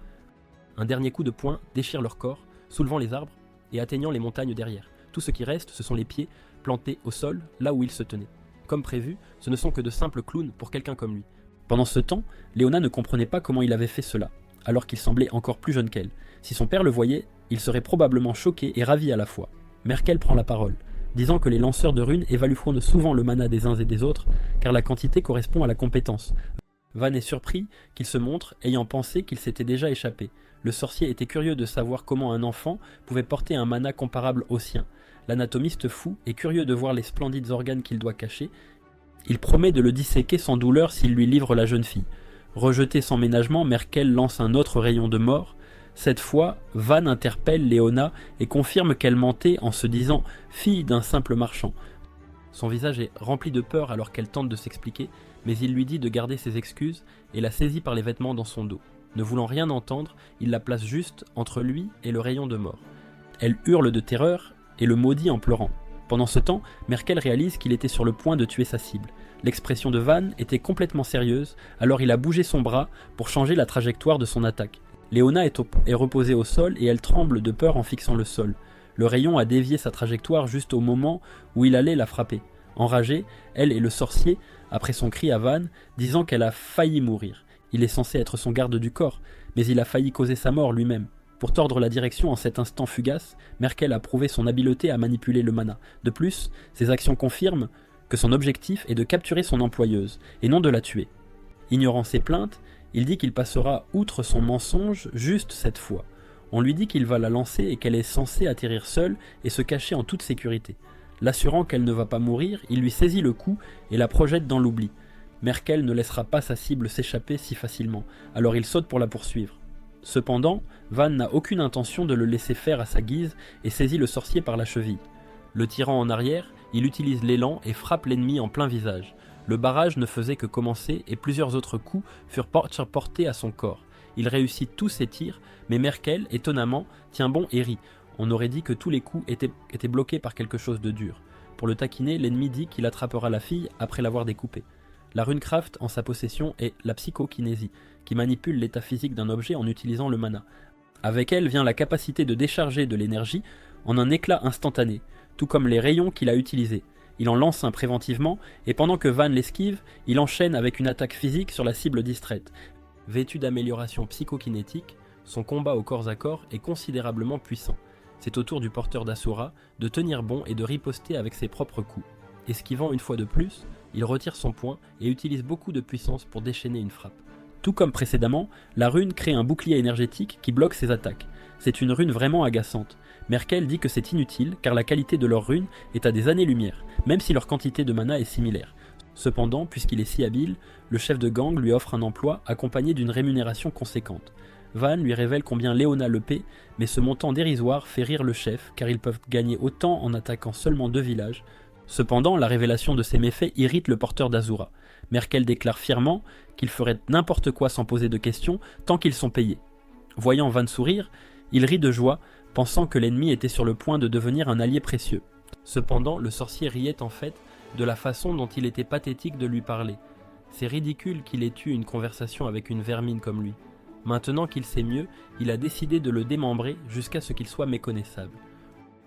Un dernier coup de poing déchire leur corps, soulevant les arbres et atteignant les montagnes derrière. Tout ce qui reste, ce sont les pieds plantés au sol, là où ils se tenaient. Comme prévu, ce ne sont que de simples clowns pour quelqu'un comme lui. Pendant ce temps, Léona ne comprenait pas comment il avait fait cela, alors qu'il semblait encore plus jeune qu'elle. Si son père le voyait, il serait probablement choqué et ravi à la fois. Merkel prend la parole, disant que les lanceurs de runes évalueront souvent le mana des uns et des autres, car la quantité correspond à la compétence. Van est surpris qu'il se montre, ayant pensé qu'il s'était déjà échappé. Le sorcier était curieux de savoir comment un enfant pouvait porter un mana comparable au sien. L'anatomiste fou est curieux de voir les splendides organes qu'il doit cacher. Il promet de le disséquer sans douleur s'il lui livre la jeune fille. Rejetée sans ménagement, Merkel lance un autre rayon de mort. Cette fois, Van interpelle Léona et confirme qu'elle mentait en se disant « fille d'un simple marchand ». Son visage est rempli de peur alors qu'elle tente de s'expliquer, mais il lui dit de garder ses excuses et la saisit par les vêtements dans son dos. Ne voulant rien entendre, il la place juste entre lui et le rayon de mort. Elle hurle de terreur et le maudit en pleurant. Pendant ce temps, Merkel réalise qu'il était sur le point de tuer sa cible. L'expression de Van était complètement sérieuse, alors il a bougé son bras pour changer la trajectoire de son attaque. Léona est reposée au sol et elle tremble de peur en fixant le sol. Le rayon a dévié sa trajectoire juste au moment où il allait la frapper. Enragée, elle et le sorcier, après son cri à Van, disant qu'elle a failli mourir. Il est censé être son garde du corps, mais il a failli causer sa mort lui-même. Pour tordre la direction en cet instant fugace, Merkel a prouvé son habileté à manipuler le mana. De plus, ses actions confirment que son objectif est de capturer son employeuse, et non de la tuer. Ignorant ses plaintes, il dit qu'il passera outre son mensonge juste cette fois. On lui dit qu'il va la lancer et qu'elle est censée atterrir seule et se cacher en toute sécurité. L'assurant qu'elle ne va pas mourir, il lui saisit le cou et la projette dans l'oubli. Merkel ne laissera pas sa cible s'échapper si facilement, alors il saute pour la poursuivre. Cependant, Van n'a aucune intention de le laisser faire à sa guise et saisit le sorcier par la cheville. Le tirant en arrière, il utilise l'élan et frappe l'ennemi en plein visage. Le barrage ne faisait que commencer et plusieurs autres coups furent portés à son corps. Il réussit tous ses tirs, mais Merkel, étonnamment, tient bon et rit. On aurait dit que tous les coups étaient bloqués par quelque chose de dur. Pour le taquiner, l'ennemi dit qu'il attrapera la fille après l'avoir découpée. La runecraft en sa possession est la psychokinésie, qui manipule l'état physique d'un objet en utilisant le mana. Avec elle vient la capacité de décharger de l'énergie en un éclat instantané, tout comme les rayons qu'il a utilisés. Il en lance un préventivement, et pendant que Van l'esquive, il enchaîne avec une attaque physique sur la cible distraite. Vêtu d'amélioration psychokinétique, son combat au corps à corps est considérablement puissant. C'est au tour du porteur d'Asura de tenir bon et de riposter avec ses propres coups. Esquivant une fois de plus, il retire son poing et utilise beaucoup de puissance pour déchaîner une frappe. Tout comme précédemment, la rune crée un bouclier énergétique qui bloque ses attaques. C'est une rune vraiment agaçante. Merkel dit que c'est inutile car la qualité de leur rune est à des années-lumière, même si leur quantité de mana est similaire. Cependant, puisqu'il est si habile, le chef de gang lui offre un emploi accompagné d'une rémunération conséquente. Van lui révèle combien Léona le paie, mais ce montant dérisoire fait rire le chef car ils peuvent gagner autant en attaquant seulement 2 villages. Cependant, la révélation de ces méfaits irrite le porteur d'Azura. Merkel déclare fièrement qu'il ferait n'importe quoi sans poser de questions tant qu'ils sont payés. Voyant Van sourire, il rit de joie, pensant que l'ennemi était sur le point de devenir un allié précieux. Cependant, le sorcier riait en fait de la façon dont il était pathétique de lui parler. C'est ridicule qu'il ait eu une conversation avec une vermine comme lui. Maintenant qu'il sait mieux, il a décidé de le démembrer jusqu'à ce qu'il soit méconnaissable.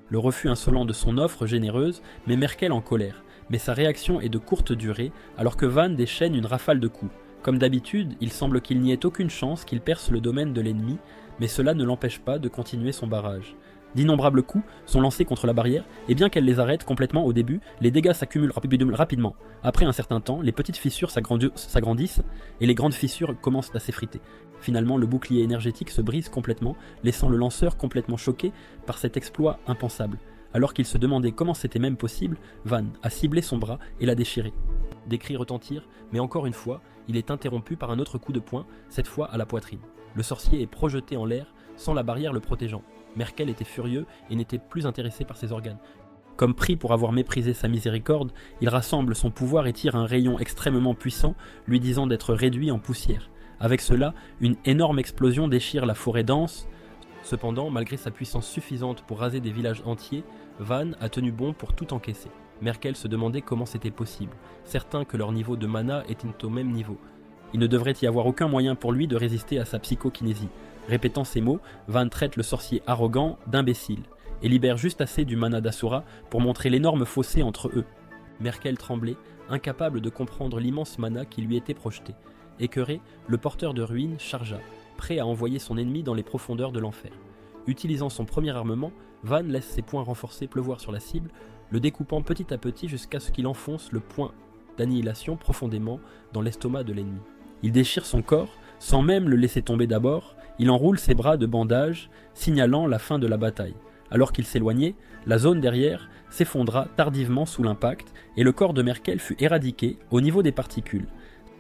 Le refus insolent de son offre généreuse met Merkel en colère, mais sa réaction est de courte durée alors que Van déchaîne une rafale de coups. Comme d'habitude, il semble qu'il n'y ait aucune chance qu'il perce le domaine de l'ennemi, mais cela ne l'empêche pas de continuer son barrage. D'innombrables coups sont lancés contre la barrière, et bien qu'elle les arrête complètement au début, les dégâts s'accumulent rapidement. Après un certain temps, les petites fissures s'agrandissent, et les grandes fissures commencent à s'effriter. Finalement, le bouclier énergétique se brise complètement, laissant le lanceur complètement choqué par cet exploit impensable. Alors qu'il se demandait comment c'était même possible, Van a ciblé son bras et l'a déchiré. Des cris retentirent, mais encore une fois, il est interrompu par un autre coup de poing, cette fois à la poitrine. Le sorcier est projeté en l'air, sans la barrière le protégeant. Merkel était furieux et n'était plus intéressé par ses organes. Comme pris pour avoir méprisé sa miséricorde, il rassemble son pouvoir et tire un rayon extrêmement puissant, lui disant d'être réduit en poussière. Avec cela, une énorme explosion déchire la forêt dense. Cependant, malgré sa puissance suffisante pour raser des villages entiers, Van a tenu bon pour tout encaisser. Merkel se demandait comment c'était possible, certain que leur niveau de mana était au même niveau. Il ne devrait y avoir aucun moyen pour lui de résister à sa psychokinésie. Répétant ces mots, Van traite le sorcier arrogant d'imbécile, et libère juste assez du mana d'Asura pour montrer l'énorme fossé entre eux. Merkel tremblait, incapable de comprendre l'immense mana qui lui était projeté. Écœuré, le porteur de ruines chargea, prêt à envoyer son ennemi dans les profondeurs de l'enfer. Utilisant son premier armement, Van laisse ses poings renforcés pleuvoir sur la cible, le découpant petit à petit jusqu'à ce qu'il enfonce le point d'annihilation profondément dans l'estomac de l'ennemi. Il déchire son corps, sans même le laisser tomber d'abord, il enroule ses bras de bandage, signalant la fin de la bataille. Alors qu'il s'éloignait, la zone derrière s'effondra tardivement sous l'impact et le corps de Merkel fut éradiqué au niveau des particules.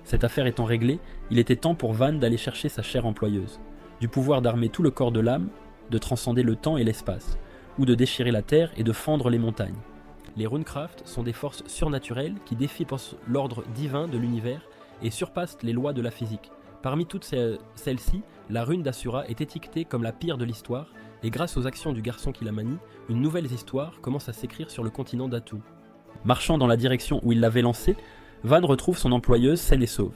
Cette affaire étant réglée, il était temps pour Van d'aller chercher sa chère employeuse. Du pouvoir d'armer tout le corps de l'âme, de transcender le temps et l'espace, ou de déchirer la terre et de fendre les montagnes. Les runecraft sont des forces surnaturelles qui défient l'ordre divin de l'univers et surpassent les lois de la physique. Parmi toutes celles-ci, la rune d'Asura est étiquetée comme la pire de l'histoire, et grâce aux actions du garçon qui la manie, une nouvelle histoire commence à s'écrire sur le continent d'Atu. Marchant dans la direction où il l'avait lancée, Van retrouve son employeuse saine et sauve.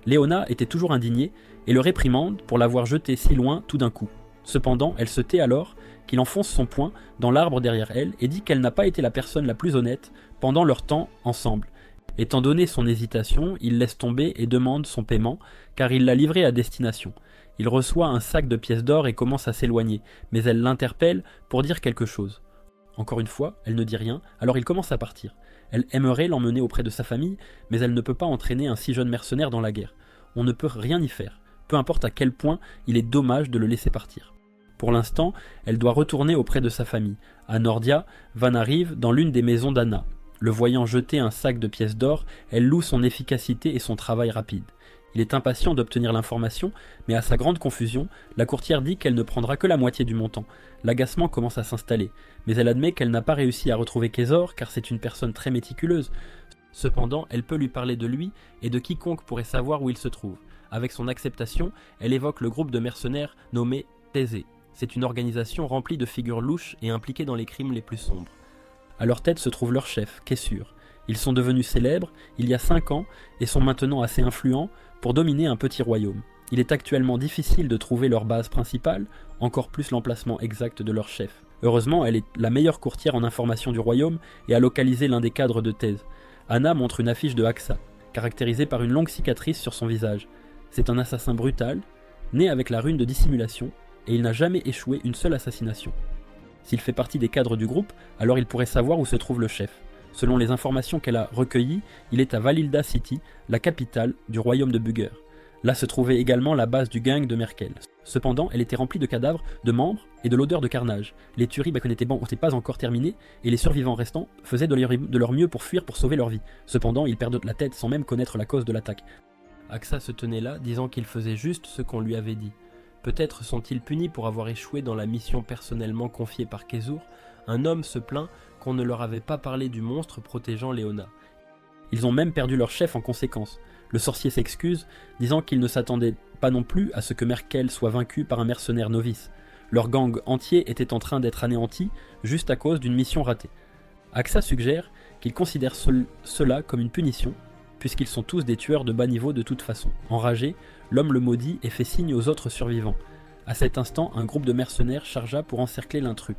Léona était toujours indignée et le réprimande pour l'avoir jetée si loin tout d'un coup. Cependant, elle se tait alors qu'il enfonce son poing dans l'arbre derrière elle et dit qu'elle n'a pas été la personne la plus honnête pendant leur temps ensemble. Étant donné son hésitation, il laisse tomber et demande son paiement car il l'a livrée à destination. Il reçoit un sac de pièces d'or et commence à s'éloigner, mais elle l'interpelle pour dire quelque chose. Encore une fois, elle ne dit rien, alors il commence à partir. Elle aimerait l'emmener auprès de sa famille, mais elle ne peut pas entraîner un si jeune mercenaire dans la guerre. On ne peut rien y faire, peu importe à quel point il est dommage de le laisser partir. Pour l'instant, elle doit retourner auprès de sa famille. À Nordia, Van arrive dans l'une des maisons d'Anna. Le voyant jeter un sac de pièces d'or, elle loue son efficacité et son travail rapide. Il est impatient d'obtenir l'information, mais à sa grande confusion, la courtière dit qu'elle ne prendra que la moitié du montant. L'agacement commence à s'installer, mais elle admet qu'elle n'a pas réussi à retrouver Késor car c'est une personne très méticuleuse. Cependant, elle peut lui parler de lui et de quiconque pourrait savoir où il se trouve. Avec son acceptation, elle évoque le groupe de mercenaires nommé Thésée. C'est une organisation remplie de figures louches et impliquées dans les crimes les plus sombres. À leur tête se trouve leur chef, Kessur. Ils sont devenus célèbres il y a 5 ans et sont maintenant assez influents pour dominer un petit royaume. Il est actuellement difficile de trouver leur base principale, encore plus l'emplacement exact de leur chef. Heureusement, elle est la meilleure courtière en information du royaume et a localisé l'un des cadres de Thèse. Anna montre une affiche de Axa, caractérisée par une longue cicatrice sur son visage. C'est un assassin brutal, né avec la rune de dissimulation, et il n'a jamais échoué une seule assassination. S'il fait partie des cadres du groupe, alors il pourrait savoir où se trouve le chef. Selon les informations qu'elle a recueillies, il est à Valhilda City, la capitale du royaume de Bugger. Là se trouvait également la base du gang de Merkel. Cependant, elle était remplie de cadavres, de membres et de l'odeur de carnage. Les tueries n'étaient pas encore terminées et les survivants restants faisaient de leur mieux pour fuir pour sauver leur vie. Cependant, ils perdent la tête sans même connaître la cause de l'attaque. Axa se tenait là, disant qu'il faisait juste ce qu'on lui avait dit. Peut-être sont-ils punis pour avoir échoué dans la mission personnellement confiée par Késur. Un homme se plaint qu'on ne leur avait pas parlé du monstre protégeant Léona. Ils ont même perdu leur chef en conséquence. Le sorcier s'excuse, disant qu'il ne s'attendait pas non plus à ce que Merkel soit vaincu par un mercenaire novice. Leur gang entier était en train d'être anéanti juste à cause d'une mission ratée. Axa suggère qu'ils considèrent cela comme une punition, puisqu'ils sont tous des tueurs de bas niveau de toute façon. Enragé, l'homme le maudit et fait signe aux autres survivants. À cet instant, un groupe de mercenaires chargea pour encercler l'intrus.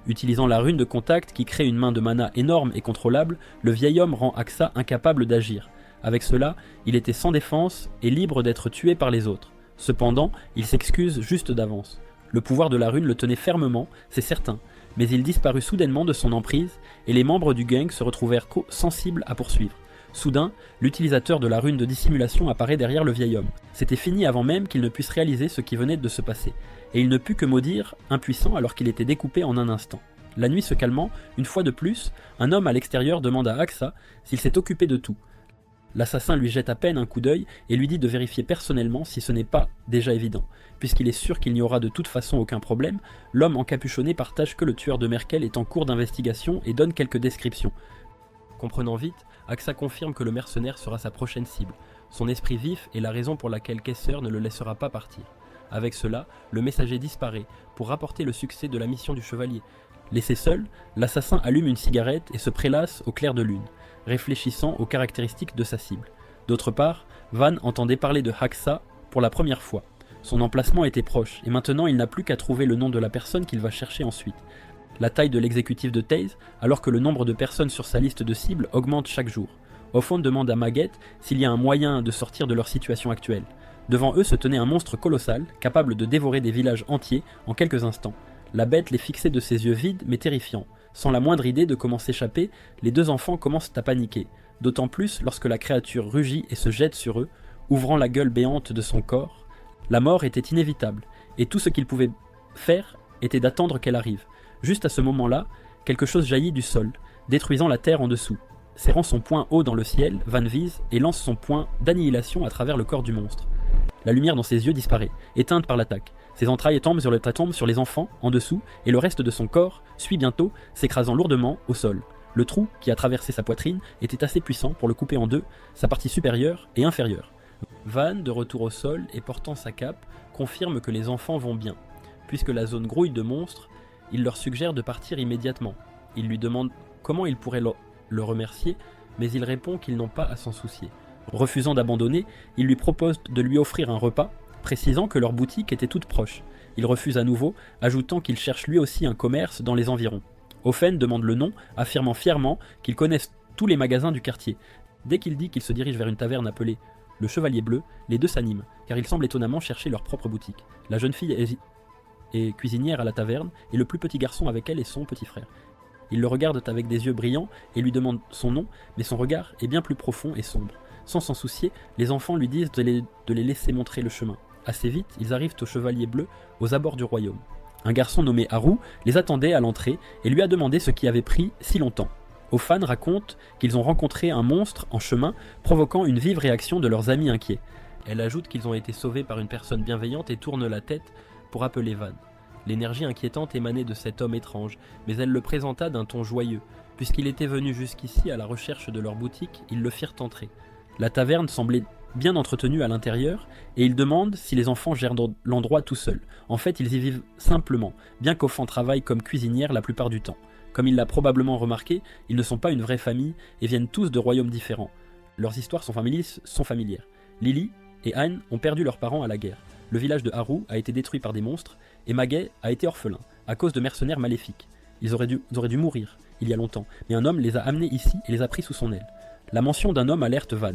Utilisant la rune de contact qui crée une main de mana énorme et contrôlable, le vieil homme rend Axa incapable d'agir. Avec cela, il était sans défense et libre d'être tué par les autres. Cependant, il s'excuse juste d'avance. Le pouvoir de la rune le tenait fermement, c'est certain, Mais il disparut soudainement de son emprise, et les membres du gang se retrouvèrent sensibles à poursuivre. Soudain, l'utilisateur de la rune de dissimulation apparaît derrière le vieil homme. C'était fini avant même qu'il ne puisse réaliser ce qui venait de se passer, et il ne put que maudire, impuissant alors qu'il était découpé en un instant. La nuit se calmant, une fois de plus, un homme à l'extérieur demande à Aksa s'il s'est occupé de tout. L'assassin lui jette à peine un coup d'œil et lui dit de vérifier personnellement si ce n'est pas déjà évident. Puisqu'il est sûr qu'il n'y aura de toute façon aucun problème, l'homme encapuchonné partage que le tueur de Merkel est en cours d'investigation et donne quelques descriptions. Comprenant vite, Aksa confirme que le mercenaire sera sa prochaine cible. Son esprit vif est la raison pour laquelle Kessler ne le laissera pas partir. Avec cela, le messager disparaît pour rapporter le succès de la mission du chevalier. Laissé seul, l'assassin allume une cigarette et se prélasse au clair de lune, réfléchissant aux caractéristiques de sa cible. D'autre part, Van entendait parler de Aksa pour la première fois. Son emplacement était proche, et maintenant il n'a plus qu'à trouver le nom de la personne qu'il va chercher ensuite. La taille de l'exécutif de Taze, alors que le nombre de personnes sur sa liste de cibles augmente chaque jour. Hoffman demande à Maggette s'il y a un moyen de sortir de leur situation actuelle. Devant eux se tenait un monstre colossal, capable de dévorer des villages entiers en quelques instants. La bête les fixait de ses yeux vides mais terrifiants. Sans la moindre idée de comment s'échapper, les deux enfants commencent à paniquer, d'autant plus lorsque la créature rugit et se jette sur eux, ouvrant la gueule béante de son corps. La mort était inévitable, et tout ce qu'ils pouvaient faire était d'attendre qu'elle arrive. Juste à ce moment-là, quelque chose jaillit du sol, détruisant la terre en dessous. Serrant son poing haut dans le ciel, Van vise et lance son poing d'annihilation à travers le corps du monstre. La lumière dans ses yeux disparaît, éteinte par l'attaque. Ses entrailles tombent sur les enfants, en dessous, et le reste de son corps suit bientôt, s'écrasant lourdement au sol. Le trou qui a traversé sa poitrine était assez puissant pour le couper en deux, sa partie supérieure et inférieure. Van, de retour au sol et portant sa cape, confirme que les enfants vont bien. Puisque la zone grouille de monstres, il leur suggère de partir immédiatement. Il lui demande comment il pourrait le remercier, mais il répond qu'ils n'ont pas à s'en soucier. Refusant d'abandonner, il lui propose de lui offrir un repas, précisant que leur boutique était toute proche. Il refuse à nouveau, ajoutant qu'il cherche lui aussi un commerce dans les environs. Offen demande le nom, affirmant fièrement qu'ils connaissent tous les magasins du quartier. Dès qu'il dit qu'il se dirige vers une taverne appelée le Chevalier Bleu, les deux s'animent, car ils semblent étonnamment chercher leur propre boutique. La jeune fille est cuisinière à la taverne, et le plus petit garçon avec elle est son petit frère. Ils le regardent avec des yeux brillants et lui demandent son nom, mais son regard est bien plus profond et sombre. Sans s'en soucier, les enfants lui disent de les laisser montrer le chemin. Assez vite, ils arrivent au Chevalier Bleu, aux abords du royaume. Un garçon nommé Haru les attendait à l'entrée et lui a demandé ce qui avait pris si longtemps. Offen raconte qu'ils ont rencontré un monstre en chemin, provoquant une vive réaction de leurs amis inquiets. Elle ajoute qu'ils ont été sauvés par une personne bienveillante et tourne la tête pour appeler Van. L'énergie inquiétante émanait de cet homme étrange, mais elle le présenta d'un ton joyeux. Puisqu'il était venu jusqu'ici à la recherche de leur boutique, ils le firent entrer. La taverne semblait bien entretenue à l'intérieur, et ils demandent si les enfants gèrent l'endroit tout seuls. En fait, ils y vivent simplement, bien qu'Offen travaille comme cuisinière la plupart du temps. Comme il l'a probablement remarqué, ils ne sont pas une vraie famille et viennent tous de royaumes différents. Leurs histoires sont familières. Lily et Anne ont perdu leurs parents à la guerre. Le village de Haru a été détruit par des monstres, et Maggie a été orphelin, à cause de mercenaires maléfiques. Ils auraient dû mourir, il y a longtemps, mais un homme les a amenés ici et les a pris sous son aile. La mention d'un homme alerte Van.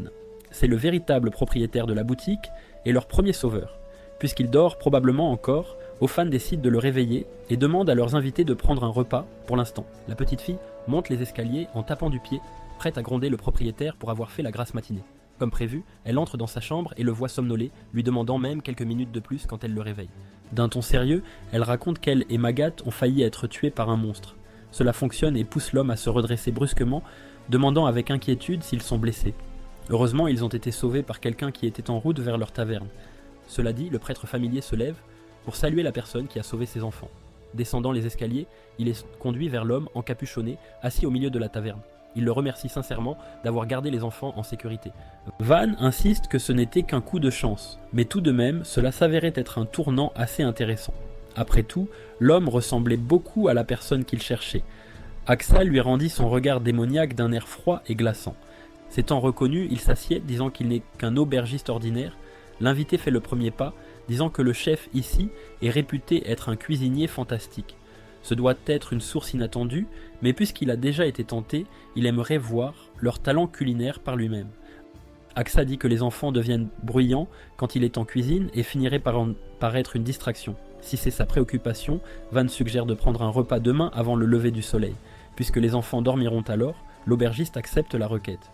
C'est le véritable propriétaire de la boutique et leur premier sauveur. Puisqu'il dort probablement encore, Offen décide de le réveiller et demande à leurs invités de prendre un repas pour l'instant. La petite fille monte les escaliers en tapant du pied, prête à gronder le propriétaire pour avoir fait la grasse matinée. Comme prévu, elle entre dans sa chambre et le voit somnoler, lui demandant même quelques minutes de plus quand elle le réveille. D'un ton sérieux, elle raconte qu'elle et Magat ont failli être tués par un monstre. Cela fonctionne et pousse l'homme à se redresser brusquement, demandant avec inquiétude s'ils sont blessés. Heureusement, ils ont été sauvés par quelqu'un qui était en route vers leur taverne. Cela dit, le prêtre familier se lève pour saluer la personne qui a sauvé ses enfants. Descendant les escaliers, il est conduit vers l'homme encapuchonné, assis au milieu de la taverne. Il le remercie sincèrement d'avoir gardé les enfants en sécurité. Van insiste que ce n'était qu'un coup de chance, mais tout de même, cela s'avérait être un tournant assez intéressant. Après tout, l'homme ressemblait beaucoup à la personne qu'il cherchait. Aksa lui rendit son regard démoniaque d'un air froid et glaçant. S'étant reconnu, il s'assied, disant qu'il n'est qu'un aubergiste ordinaire. L'invité fait le premier pas, disant que le chef ici est réputé être un cuisinier fantastique. Ce doit être une source inattendue, mais puisqu'il a déjà été tenté, il aimerait voir leur talent culinaire par lui-même. Aksa dit que les enfants deviennent bruyants quand il est en cuisine et finiraient par être une distraction. Si c'est sa préoccupation, Van suggère de prendre un repas demain avant le lever du soleil. Puisque les enfants dormiront alors, l'aubergiste accepte la requête.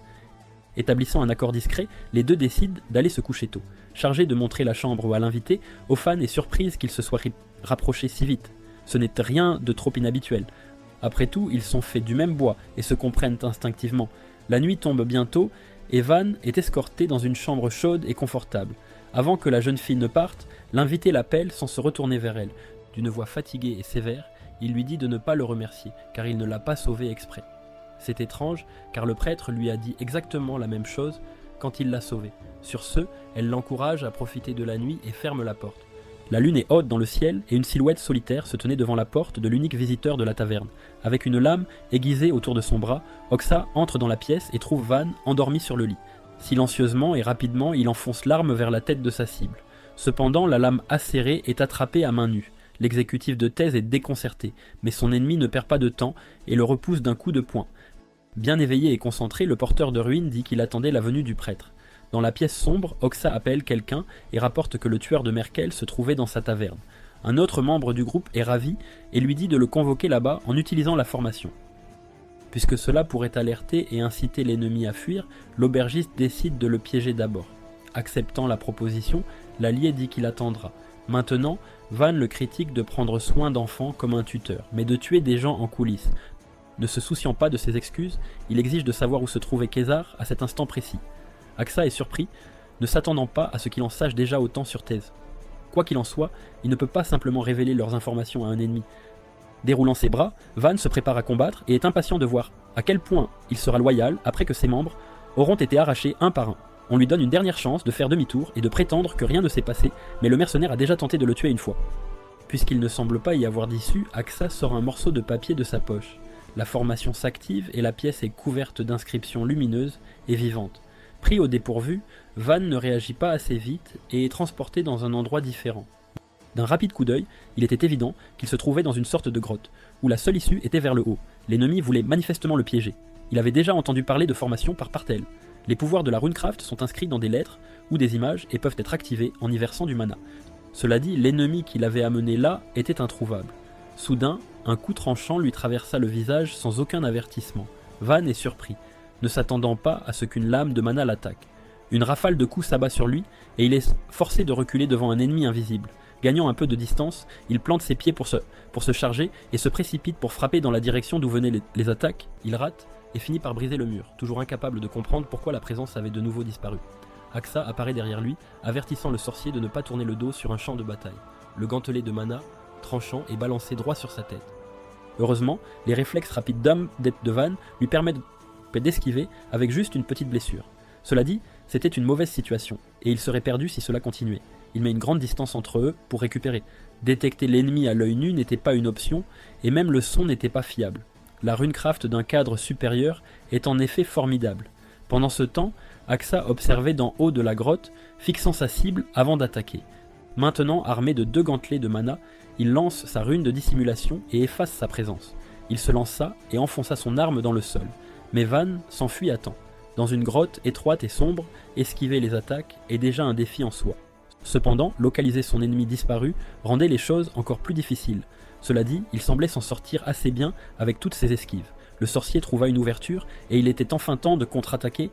Établissant un accord discret, les deux décident d'aller se coucher tôt. Chargé de montrer la chambre à l'invité, Ofan est surprise qu'il se soit rapproché si vite. Ce n'est rien de trop inhabituel. Après tout, ils sont faits du même bois et se comprennent instinctivement. La nuit tombe bientôt et Van est escorté dans une chambre chaude et confortable. Avant que la jeune fille ne parte, l'invité l'appelle sans se retourner vers elle. D'une voix fatiguée et sévère, il lui dit de ne pas le remercier, car il ne l'a pas sauvé exprès. C'est étrange, car le prêtre lui a dit exactement la même chose quand il l'a sauvé. Sur ce, elle l'encourage à profiter de la nuit et ferme la porte. La lune est haute dans le ciel et une silhouette solitaire se tenait devant la porte de l'unique visiteur de la taverne. Avec une lame aiguisée autour de son bras, Oxa entre dans la pièce et trouve Van endormi sur le lit. Silencieusement et rapidement, il enfonce l'arme vers la tête de sa cible. Cependant, la lame acérée est attrapée à main nue. L'exécutif de thèse est déconcerté, mais son ennemi ne perd pas de temps et le repousse d'un coup de poing. Bien éveillé et concentré, le porteur de ruines dit qu'il attendait la venue du prêtre. Dans la pièce sombre, Oxa appelle quelqu'un et rapporte que le tueur de Merkel se trouvait dans sa taverne. Un autre membre du groupe est ravi et lui dit de le convoquer là-bas en utilisant la formation. Puisque cela pourrait alerter et inciter l'ennemi à fuir, l'aubergiste décide de le piéger d'abord. Acceptant la proposition, l'allié dit qu'il attendra. Maintenant, Van le critique de prendre soin d'enfants comme un tuteur, mais de tuer des gens en coulisses. Ne se souciant pas de ses excuses, il exige de savoir où se trouvait Kézar à cet instant précis. Axa est surpris, ne s'attendant pas à ce qu'il en sache déjà autant sur Thèse. Quoi qu'il en soit, il ne peut pas simplement révéler leurs informations à un ennemi. Déroulant ses bras, Van se prépare à combattre et est impatient de voir à quel point il sera loyal après que ses membres auront été arrachés un par un. On lui donne une dernière chance de faire demi-tour et de prétendre que rien ne s'est passé, mais le mercenaire a déjà tenté de le tuer une fois. Puisqu'il ne semble pas y avoir d'issue, Axa sort un morceau de papier de sa poche. La formation s'active et la pièce est couverte d'inscriptions lumineuses et vivantes. Pris au dépourvu, Van ne réagit pas assez vite et est transporté dans un endroit différent. D'un rapide coup d'œil, il était évident qu'il se trouvait dans une sorte de grotte, où la seule issue était vers le haut. L'ennemi voulait manifestement le piéger. Il avait déjà entendu parler de formation par Partel. Les pouvoirs de la runecraft sont inscrits dans des lettres ou des images et peuvent être activés en y versant du mana. Cela dit, l'ennemi qui l'avait amené là était introuvable. Soudain, un coup tranchant lui traversa le visage sans aucun avertissement. Van est surpris, ne s'attendant pas à ce qu'une lame de mana l'attaque. Une rafale de coups s'abat sur lui et il est forcé de reculer devant un ennemi invisible. Gagnant un peu de distance, il plante ses pieds pour se charger et se précipite pour frapper dans la direction d'où venaient les attaques. Il rate et finit par briser le mur, toujours incapable de comprendre pourquoi la présence avait de nouveau disparu. Axa apparaît derrière lui, avertissant le sorcier de ne pas tourner le dos sur un champ de bataille. Le gantelet de mana, tranchant, est balancé droit sur sa tête. Heureusement, les réflexes rapides d'homme de Van lui permettent d'esquiver avec juste une petite blessure. Cela dit, c'était une mauvaise situation, et il serait perdu si cela continuait. Il met une grande distance entre eux pour récupérer. Détecter l'ennemi à l'œil nu n'était pas une option, et même le son n'était pas fiable. La runecraft d'un cadre supérieur est en effet formidable. Pendant ce temps, Axa observait d'en haut de la grotte, fixant sa cible avant d'attaquer. Maintenant, armé de 2 gantelets de mana, il lance sa rune de dissimulation et efface sa présence. Il se lança et enfonça son arme dans le sol. Mais Van s'enfuit à temps. Dans une grotte étroite et sombre, esquiver les attaques est déjà un défi en soi. Cependant, localiser son ennemi disparu rendait les choses encore plus difficiles. Cela dit, il semblait s'en sortir assez bien avec toutes ses esquives. Le sorcier trouva une ouverture et il était enfin temps de contre-attaquer.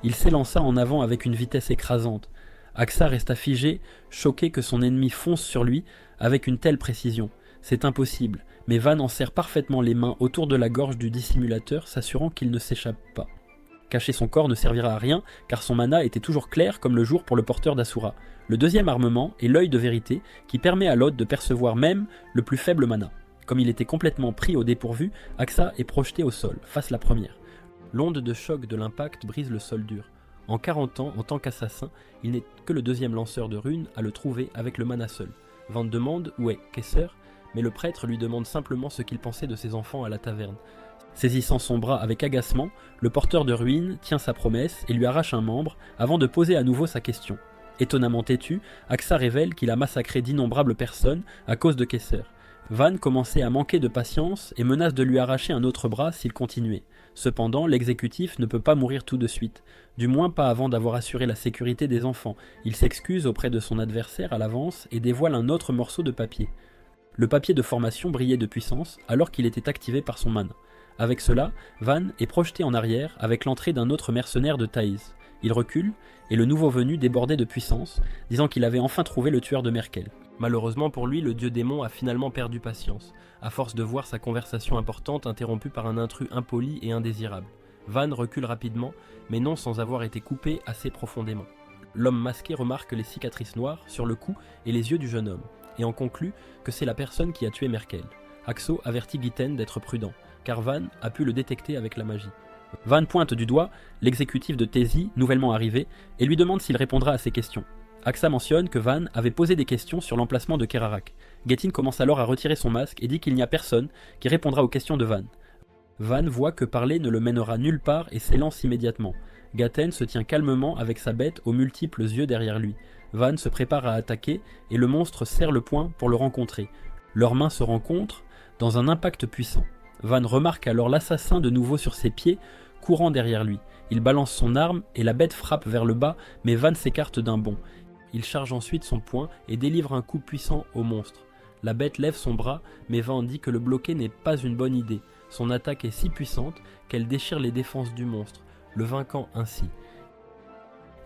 Il s'élança en avant avec une vitesse écrasante. Axa resta figé, choqué que son ennemi fonce sur lui avec une telle précision. C'est impossible, mais Van en serre parfaitement les mains autour de la gorge du dissimulateur, s'assurant qu'il ne s'échappe pas. Cacher son corps ne servira à rien, car son mana était toujours clair comme le jour pour le porteur d'Asura. Le deuxième armement est l'œil de vérité, qui permet à l'hôte de percevoir même le plus faible mana. Comme il était complètement pris au dépourvu, Axa est projeté au sol, face la première. L'onde de choc de l'impact brise le sol dur. En 40 ans, en tant qu'assassin, il n'est que le deuxième lanceur de runes à le trouver avec le mana seul. Van demande où est Kesser, mais le prêtre lui demande simplement ce qu'il pensait de ses enfants à la taverne. Saisissant son bras avec agacement, le porteur de ruines tient sa promesse et lui arrache un membre avant de poser à nouveau sa question. Étonnamment têtu, Axa révèle qu'il a massacré d'innombrables personnes à cause de Kesser. Van commençait à manquer de patience et menace de lui arracher un autre bras s'il continuait. Cependant, l'exécutif ne peut pas mourir tout de suite, du moins pas avant d'avoir assuré la sécurité des enfants. Il s'excuse auprès de son adversaire à l'avance et dévoile un autre morceau de papier. Le papier de formation brillait de puissance alors qu'il était activé par son mana. Avec cela, Van est projeté en arrière avec l'entrée d'un autre mercenaire de Thaïs. Il recule et le nouveau venu débordait de puissance, disant qu'il avait enfin trouvé le tueur de Merkel. Malheureusement pour lui, le dieu démon a finalement perdu patience, à force de voir sa conversation importante interrompue par un intrus impoli et indésirable. Van recule rapidement, mais non sans avoir été coupé assez profondément. L'homme masqué remarque les cicatrices noires sur le cou et les yeux du jeune homme, et en conclut que c'est la personne qui a tué Merkel. Axo avertit Gyten d'être prudent, car Van a pu le détecter avec la magie. Van pointe du doigt l'exécutif de Tési, nouvellement arrivé, et lui demande s'il répondra à ses questions. Axa mentionne que Van avait posé des questions sur l'emplacement de Kerarak. Gyten commence alors à retirer son masque et dit qu'il n'y a personne qui répondra aux questions de Van. Van voit que parler ne le mènera nulle part et s'élance immédiatement. Gyten se tient calmement avec sa bête aux multiples yeux derrière lui. Van se prépare à attaquer et le monstre serre le poing pour le rencontrer. Leurs mains se rencontrent dans un impact puissant. Van remarque alors l'assassin de nouveau sur ses pieds, courant derrière lui. Il balance son arme et la bête frappe vers le bas, mais Van s'écarte d'un bond. Il charge ensuite son poing et délivre un coup puissant au monstre. La bête lève son bras, mais Van dit que le bloquer n'est pas une bonne idée. Son attaque est si puissante qu'elle déchire les défenses du monstre, le vainquant ainsi.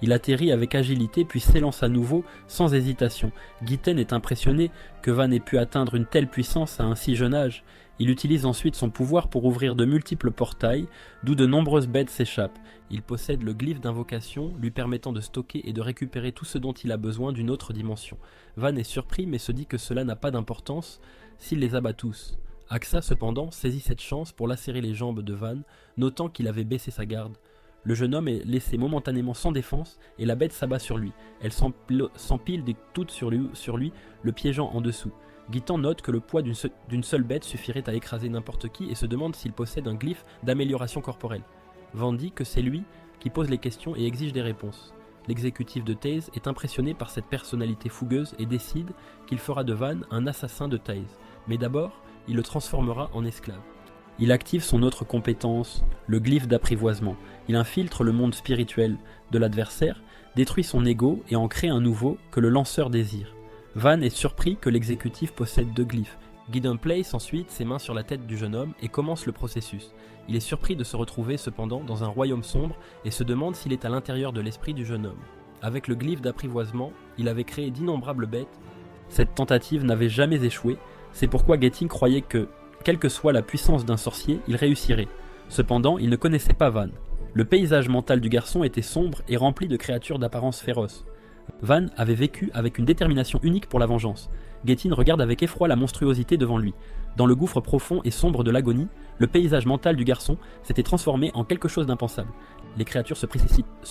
Il atterrit avec agilité puis s'élance à nouveau sans hésitation. Gyten est impressionné que Van ait pu atteindre une telle puissance à un si jeune âge. Il utilise ensuite son pouvoir pour ouvrir de multiples portails, d'où de nombreuses bêtes s'échappent. Il possède le glyphe d'invocation, lui permettant de stocker et de récupérer tout ce dont il a besoin d'une autre dimension. Van est surpris mais se dit que cela n'a pas d'importance s'il les abat tous. Axa cependant saisit cette chance pour lacérer les jambes de Van, notant qu'il avait baissé sa garde. Le jeune homme est laissé momentanément sans défense et la bête s'abat sur lui. Elle s'empile toutes sur lui, le piégeant en dessous. Gyten note que le poids d'une seule bête suffirait à écraser n'importe qui et se demande s'il possède un glyphe d'amélioration corporelle. Van dit que c'est lui qui pose les questions et exige des réponses. L'exécutif de Thaïs est impressionné par cette personnalité fougueuse et décide qu'il fera de Van un assassin de Thaïs. Mais d'abord, il le transformera en esclave. Il active son autre compétence, le glyphe d'apprivoisement. Il infiltre le monde spirituel de l'adversaire, détruit son ego et en crée un nouveau que le lanceur désire. Van est surpris que l'exécutif possède 2 glyphes. Gyten place ensuite ses mains sur la tête du jeune homme et commence le processus. Il est surpris de se retrouver cependant dans un royaume sombre et se demande s'il est à l'intérieur de l'esprit du jeune homme. Avec le glyphe d'apprivoisement, il avait créé d'innombrables bêtes. Cette tentative n'avait jamais échoué, c'est pourquoi Gyten croyait que, quelle que soit la puissance d'un sorcier, il réussirait. Cependant, il ne connaissait pas Van. Le paysage mental du garçon était sombre et rempli de créatures d'apparence féroce. Van avait vécu avec une détermination unique pour la vengeance. Gyten regarde avec effroi la monstruosité devant lui. Dans le gouffre profond et sombre de l'agonie, le paysage mental du garçon s'était transformé en quelque chose d'impensable. Les créatures se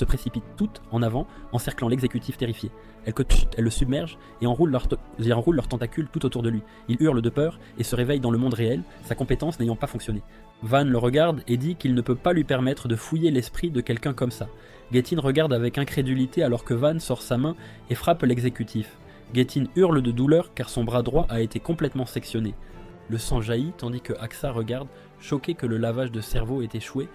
précipitent toutes en avant, encerclant l'exécutif terrifié. Elles le submergent et enroulent leurs tentacules tout autour de lui. Il hurle de peur et se réveille dans le monde réel, sa compétence n'ayant pas fonctionné. Van le regarde et dit qu'il ne peut pas lui permettre de fouiller l'esprit de quelqu'un comme ça. Gyten regarde avec incrédulité alors que Van sort sa main et frappe l'exécutif. Gyten hurle de douleur car son bras droit a été complètement sectionné. Le sang jaillit tandis que Axa regarde, choqué que le lavage de cerveau ait échoué.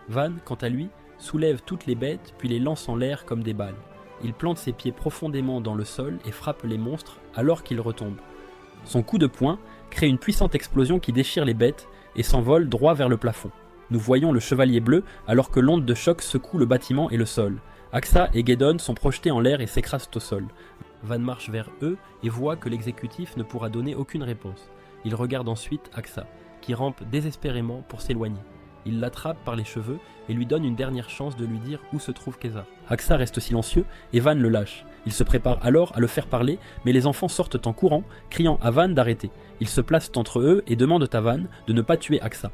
Van, quant à lui, soulève toutes les bêtes puis les lance en l'air comme des balles. Il plante ses pieds profondément dans le sol et frappe les monstres alors qu'ils retombent. Son coup de poing crée une puissante explosion qui déchire les bêtes et s'envole droit vers le plafond. Nous voyons le chevalier bleu alors que l'onde de choc secoue le bâtiment et le sol. Axa et Gyten sont projetés en l'air et s'écrasent au sol. Van marche vers eux et voit que l'exécutif ne pourra donner aucune réponse. Il regarde ensuite Axa, qui rampe désespérément pour s'éloigner. Il l'attrape par les cheveux et lui donne une dernière chance de lui dire où se trouve Keza. Axa reste silencieux et Van le lâche. Il se prépare alors à le faire parler, mais les enfants sortent en courant, criant à Van d'arrêter. Ils se placent entre eux et demandent à Van de ne pas tuer Axa.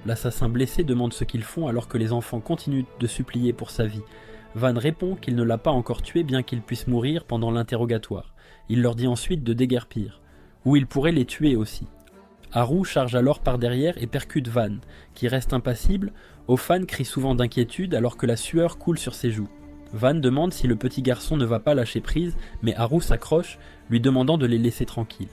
L'assassin blessé demande ce qu'ils font alors que les enfants continuent de supplier pour sa vie. Van répond qu'il ne l'a pas encore tué bien qu'il puisse mourir pendant l'interrogatoire. Il leur dit ensuite de déguerpir, ou il pourrait les tuer aussi. Haru charge alors par derrière et percute Van, qui reste impassible. Ophan crie souvent d'inquiétude alors que la sueur coule sur ses joues. Van demande si le petit garçon ne va pas lâcher prise, mais Haru s'accroche, lui demandant de les laisser tranquilles.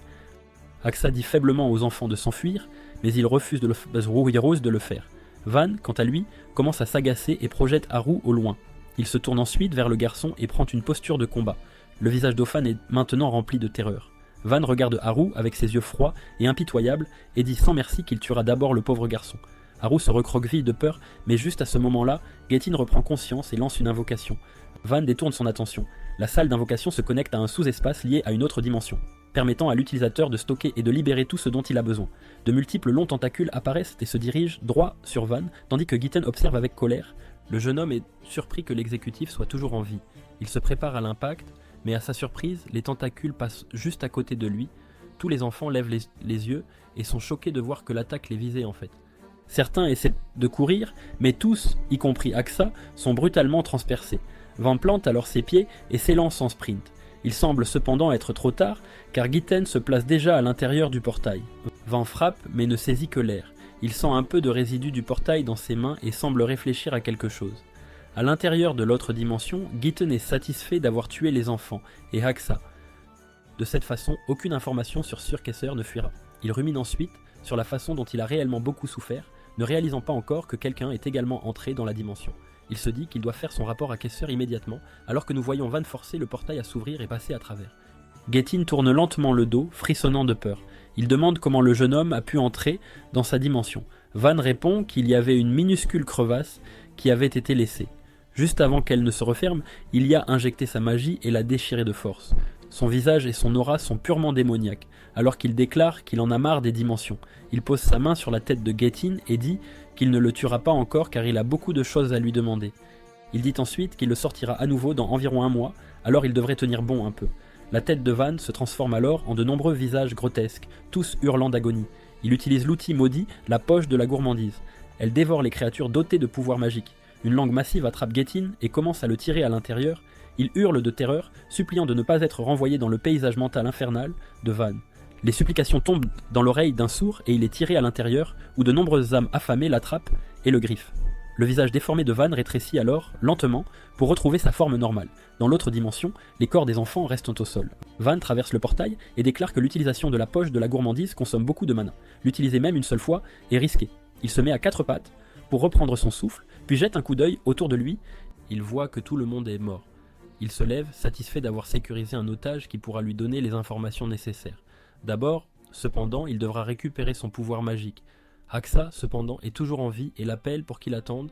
Axa dit faiblement aux enfants de s'enfuir, mais ils refusent de le faire. Van, quant à lui, commence à s'agacer et projette Haru au loin. Il se tourne ensuite vers le garçon et prend une posture de combat. Le visage d'Ofan est maintenant rempli de terreur. Van regarde Haru avec ses yeux froids et impitoyables et dit sans merci qu'il tuera d'abord le pauvre garçon. Haru se recroqueville de peur, mais juste à ce moment-là, Getin reprend conscience et lance une invocation. Van détourne son attention. La salle d'invocation se connecte à un sous-espace lié à une autre dimension, permettant à l'utilisateur de stocker et de libérer tout ce dont il a besoin. De multiples longs tentacules apparaissent et se dirigent droit sur Van, tandis que Getin observe avec colère. Le jeune homme est surpris que l'exécutif soit toujours en vie. Il se prépare à l'impact, mais à sa surprise, les tentacules passent juste à côté de lui. Tous les enfants lèvent les yeux et sont choqués de voir que l'attaque les visait en fait. Certains essaient de courir, mais tous, y compris Axa, sont brutalement transpercés. Van plante alors ses pieds et s'élance en sprint. Il semble cependant être trop tard, car Getin se place déjà à l'intérieur du portail. Van frappe, mais ne saisit que l'air. Il sent un peu de résidu du portail dans ses mains et semble réfléchir à quelque chose. À l'intérieur de l'autre dimension, Getin est satisfait d'avoir tué les enfants, et Axa. De cette façon, aucune information sur Surkesser ne fuira. Il rumine ensuite sur la façon dont il a réellement beaucoup souffert, ne réalisant pas encore que quelqu'un est également entré dans la dimension. Il se dit qu'il doit faire son rapport à Kesser immédiatement, alors que nous voyons Van forcer le portail à s'ouvrir et passer à travers. Getin tourne lentement le dos, frissonnant de peur. Il demande comment le jeune homme a pu entrer dans sa dimension. Van répond qu'il y avait une minuscule crevasse qui avait été laissée. Juste avant qu'elle ne se referme, il y a injecté sa magie et l'a déchirée de force. Son visage et son aura sont purement démoniaques, alors qu'il déclare qu'il en a marre des dimensions. Il pose sa main sur la tête de Getin et dit qu'il ne le tuera pas encore car il a beaucoup de choses à lui demander. Il dit ensuite qu'il le sortira à nouveau dans environ 1 mois, alors il devrait tenir bon un peu. La tête de Van se transforme alors en de nombreux visages grotesques, tous hurlant d'agonie. Il utilise l'outil maudit, la poche de la gourmandise. Elle dévore les créatures dotées de pouvoirs magiques. Une langue massive attrape Getin et commence à le tirer à l'intérieur. Il hurle de terreur, suppliant de ne pas être renvoyé dans le paysage mental infernal de Van. Les supplications tombent dans l'oreille d'un sourd et il est tiré à l'intérieur, où de nombreuses âmes affamées l'attrapent et le griffent. Le visage déformé de Van rétrécit alors, lentement, pour retrouver sa forme normale. Dans l'autre dimension, les corps des enfants restent au sol. Van traverse le portail et déclare que l'utilisation de la poche de la gourmandise consomme beaucoup de mana. L'utiliser même une seule fois est risqué. Il se met à 4 pattes pour reprendre son souffle, puis jette un coup d'œil autour de lui. Il voit que tout le monde est mort. Il se lève, satisfait d'avoir sécurisé un otage qui pourra lui donner les informations nécessaires. D'abord, cependant, il devra récupérer son pouvoir magique. Axa, cependant, est toujours en vie et l'appelle pour qu'il attende.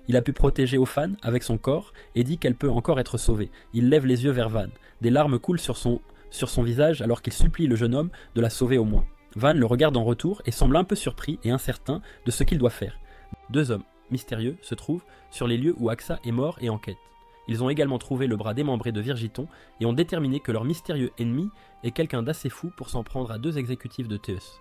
Il a pu protéger Ofan avec son corps et dit qu'elle peut encore être sauvée. Il lève les yeux vers Van. Des larmes coulent sur son visage alors qu'il supplie le jeune homme de la sauver au moins. Van le regarde en retour et semble un peu surpris et incertain de ce qu'il doit faire. 2 hommes mystérieux se trouvent sur les lieux où Axa est mort et en quête. Ils ont également trouvé le bras démembré de Virgiton et ont déterminé que leur mystérieux ennemi est quelqu'un d'assez fou pour s'en prendre à 2 exécutifs de Teus.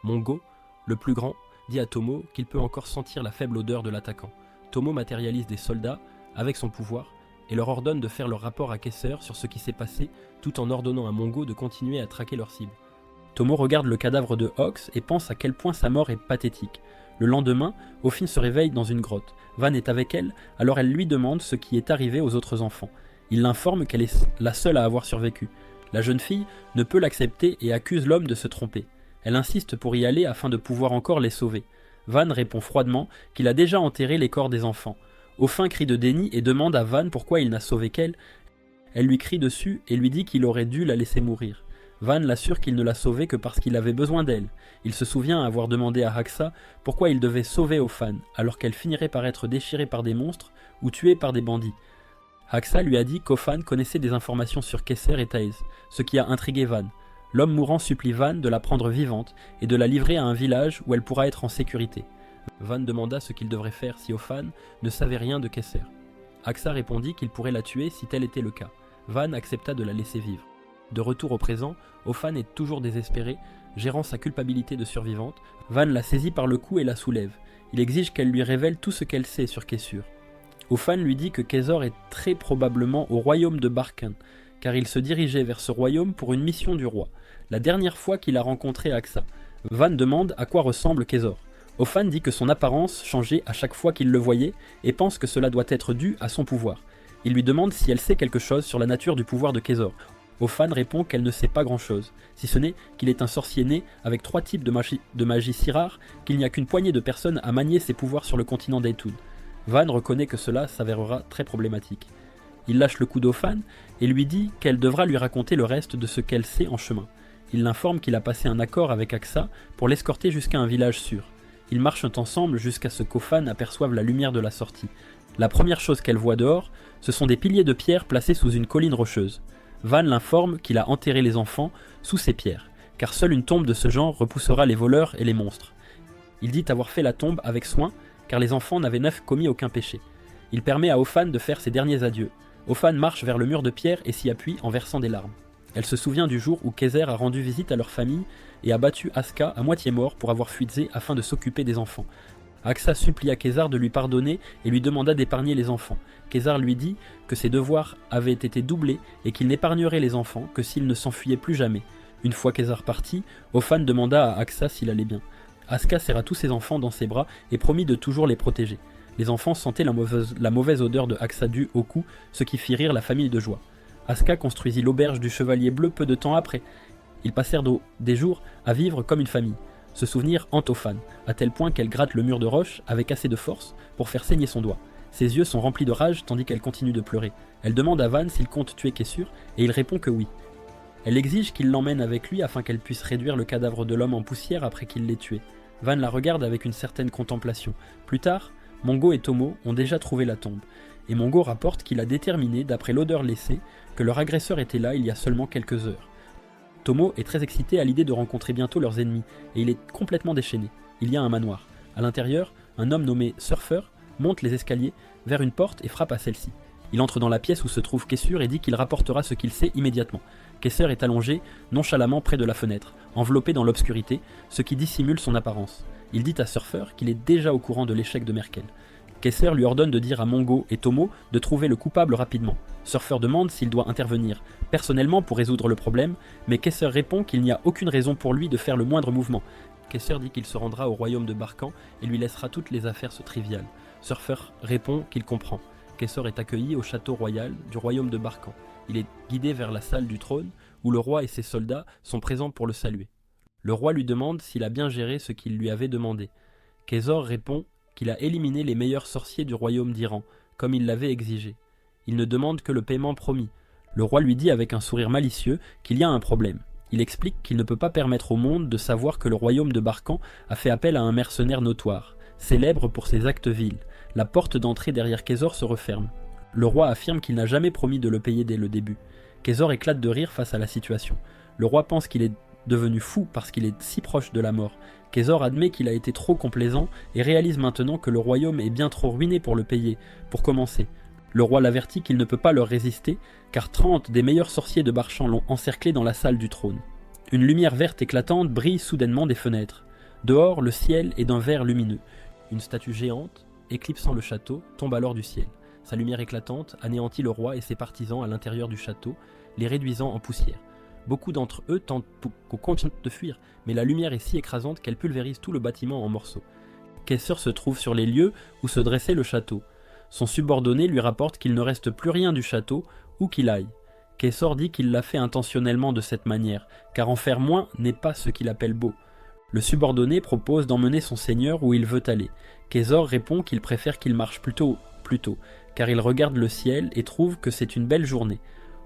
Mongo, le plus grand, dit à Tomo qu'il peut encore sentir la faible odeur de l'attaquant. Tomo matérialise des soldats avec son pouvoir et leur ordonne de faire leur rapport à Kesser sur ce qui s'est passé tout en ordonnant à Mongo de continuer à traquer leur cible. Tomo regarde le cadavre de Ox et pense à quel point sa mort est pathétique. Le lendemain, Ofin se réveille dans une grotte. Van est avec elle, alors elle lui demande ce qui est arrivé aux autres enfants. Il l'informe qu'elle est la seule à avoir survécu. La jeune fille ne peut l'accepter et accuse l'homme de se tromper. Elle insiste pour y aller afin de pouvoir encore les sauver. Van répond froidement qu'il a déjà enterré les corps des enfants. Ofin crie de déni et demande à Van pourquoi il n'a sauvé qu'elle. Elle lui crie dessus et lui dit qu'il aurait dû la laisser mourir. Van l'assure qu'il ne l'a sauvée que parce qu'il avait besoin d'elle. Il se souvient avoir demandé à Axa pourquoi il devait sauver Ofan, alors qu'elle finirait par être déchirée par des monstres ou tuée par des bandits. Axa lui a dit qu'Ofan connaissait des informations sur Kesser et Taez, ce qui a intrigué Van. L'homme mourant supplie Van de la prendre vivante et de la livrer à un village où elle pourra être en sécurité. Van demanda ce qu'il devrait faire si Ofan ne savait rien de Kesser. Axa répondit qu'il pourrait la tuer si tel était le cas. Van accepta de la laisser vivre. De retour au présent, Ofan est toujours désespéré, gérant sa culpabilité de survivante. Van la saisit par le cou et la soulève. Il exige qu'elle lui révèle tout ce qu'elle sait sur Kessur. Ofan lui dit que Kezor est très probablement au royaume de Barkan, car il se dirigeait vers ce royaume pour une mission du roi. La dernière fois qu'il a rencontré Axa, Van demande à quoi ressemble Kezor. Ofan dit que son apparence changeait à chaque fois qu'il le voyait et pense que cela doit être dû à son pouvoir. Il lui demande si elle sait quelque chose sur la nature du pouvoir de Kezor. Ophane répond qu'elle ne sait pas grand-chose, si ce n'est qu'il est un sorcier né avec 3 types de magie si rares qu'il n'y a qu'une poignée de personnes à manier ses pouvoirs sur le continent d'Aetun. Van reconnaît que cela s'avérera très problématique. Il lâche le coup d'Ophane et lui dit qu'elle devra lui raconter le reste de ce qu'elle sait en chemin. Il l'informe qu'il a passé un accord avec Axa pour l'escorter jusqu'à un village sûr. Ils marchent ensemble jusqu'à ce qu'Ophane aperçoive la lumière de la sortie. La première chose qu'elle voit dehors, ce sont des piliers de pierre placés sous une colline rocheuse. Van l'informe qu'il a enterré les enfants sous ces pierres, car seule une tombe de ce genre repoussera les voleurs et les monstres. Il dit avoir fait la tombe avec soin, car les enfants n'avaient commis aucun péché. Il permet à Ophane de faire ses derniers adieux. Ophane marche vers le mur de pierre et s'y appuie en versant des larmes. Elle se souvient du jour où Kézer a rendu visite à leur famille et a battu Aska à moitié mort pour avoir fui Zé afin de s'occuper des enfants. Axa supplia Kézar de lui pardonner et lui demanda d'épargner les enfants. Kézar lui dit que ses devoirs avaient été doublés et qu'il n'épargnerait les enfants que s'ils ne s'enfuyaient plus jamais. Une fois Kézar parti, Ophane demanda à Axa s'il allait bien. Aska serra tous ses enfants dans ses bras et promit de toujours les protéger. Les enfants sentaient la mauvaise odeur de Haxadu au cou, ce qui fit rire la famille de joie. Aska construisit l'auberge du Chevalier Bleu peu de temps après. Ils passèrent des jours à vivre comme une famille. Ce souvenir hante Ophane, à tel point qu'elle gratte le mur de roche avec assez de force pour faire saigner son doigt. Ses yeux sont remplis de rage tandis qu'elle continue de pleurer. Elle demande à Van s'il compte tuer Kessur et il répond que oui. Elle exige qu'il l'emmène avec lui afin qu'elle puisse réduire le cadavre de l'homme en poussière après qu'il l'ait tué. Van la regarde avec une certaine contemplation. Plus tard, Mongo et Tomo ont déjà trouvé la tombe, et Mongo rapporte qu'il a déterminé, d'après l'odeur laissée, que leur agresseur était là il y a seulement quelques heures. Tomo est très excité à l'idée de rencontrer bientôt leurs ennemis, et il est complètement déchaîné. Il y a un manoir. À l'intérieur, un homme nommé Surfer monte les escaliers vers une porte et frappe à celle-ci. Il entre dans la pièce où se trouve Kessur et dit qu'il rapportera ce qu'il sait immédiatement. Kessur est allongé nonchalamment près de la fenêtre, enveloppé dans l'obscurité, ce qui dissimule son apparence. Il dit à Surfer qu'il est déjà au courant de l'échec de Merkel. Kessur lui ordonne de dire à Mongo et Tomo de trouver le coupable rapidement. Surfer demande s'il doit intervenir personnellement pour résoudre le problème, mais Kessur répond qu'il n'y a aucune raison pour lui de faire le moindre mouvement. Kessur dit qu'il se rendra au royaume de Barkan et lui laissera toutes les affaires triviales. Surfer répond qu'il comprend. Kessur est accueilli au château royal du royaume de Barkan. Il est guidé vers la salle du trône où le roi et ses soldats sont présents pour le saluer. Le roi lui demande s'il a bien géré ce qu'il lui avait demandé. Kessur répond qu'il a éliminé les meilleurs sorciers du royaume d'Iran, comme il l'avait exigé. Il ne demande que le paiement promis. Le roi lui dit avec un sourire malicieux qu'il y a un problème. Il explique qu'il ne peut pas permettre au monde de savoir que le royaume de Barkan a fait appel à un mercenaire notoire, célèbre pour ses actes vils. La porte d'entrée derrière Kessur se referme. Le roi affirme qu'il n'a jamais promis de le payer dès le début. Kessur éclate de rire face à la situation. Le roi pense qu'il est devenu fou parce qu'il est si proche de la mort. Kessur admet qu'il a été trop complaisant et réalise maintenant que le royaume est bien trop ruiné pour le payer. Pour commencer, le roi l'avertit qu'il ne peut pas leur résister, car 30 des meilleurs sorciers de Barchan l'ont encerclé dans la salle du trône. Une lumière verte éclatante brille soudainement des fenêtres. Dehors, le ciel est d'un vert lumineux. Une statue géante, éclipsant le château, tombe alors du ciel. Sa lumière éclatante anéantit le roi et ses partisans à l'intérieur du château, les réduisant en poussière. Beaucoup d'entre eux tentent qu'on continue de fuir, mais la lumière est si écrasante qu'elle pulvérise tout le bâtiment en morceaux. Kessur se trouve sur les lieux où se dressait le château. Son subordonné lui rapporte qu'il ne reste plus rien du château, où qu'il aille. Kessur dit qu'il l'a fait intentionnellement de cette manière, car en faire moins n'est pas ce qu'il appelle beau. Le subordonné propose d'emmener son seigneur où il veut aller. Kessur répond qu'il préfère qu'il marche plus tôt, car il regarde le ciel et trouve que c'est une belle journée.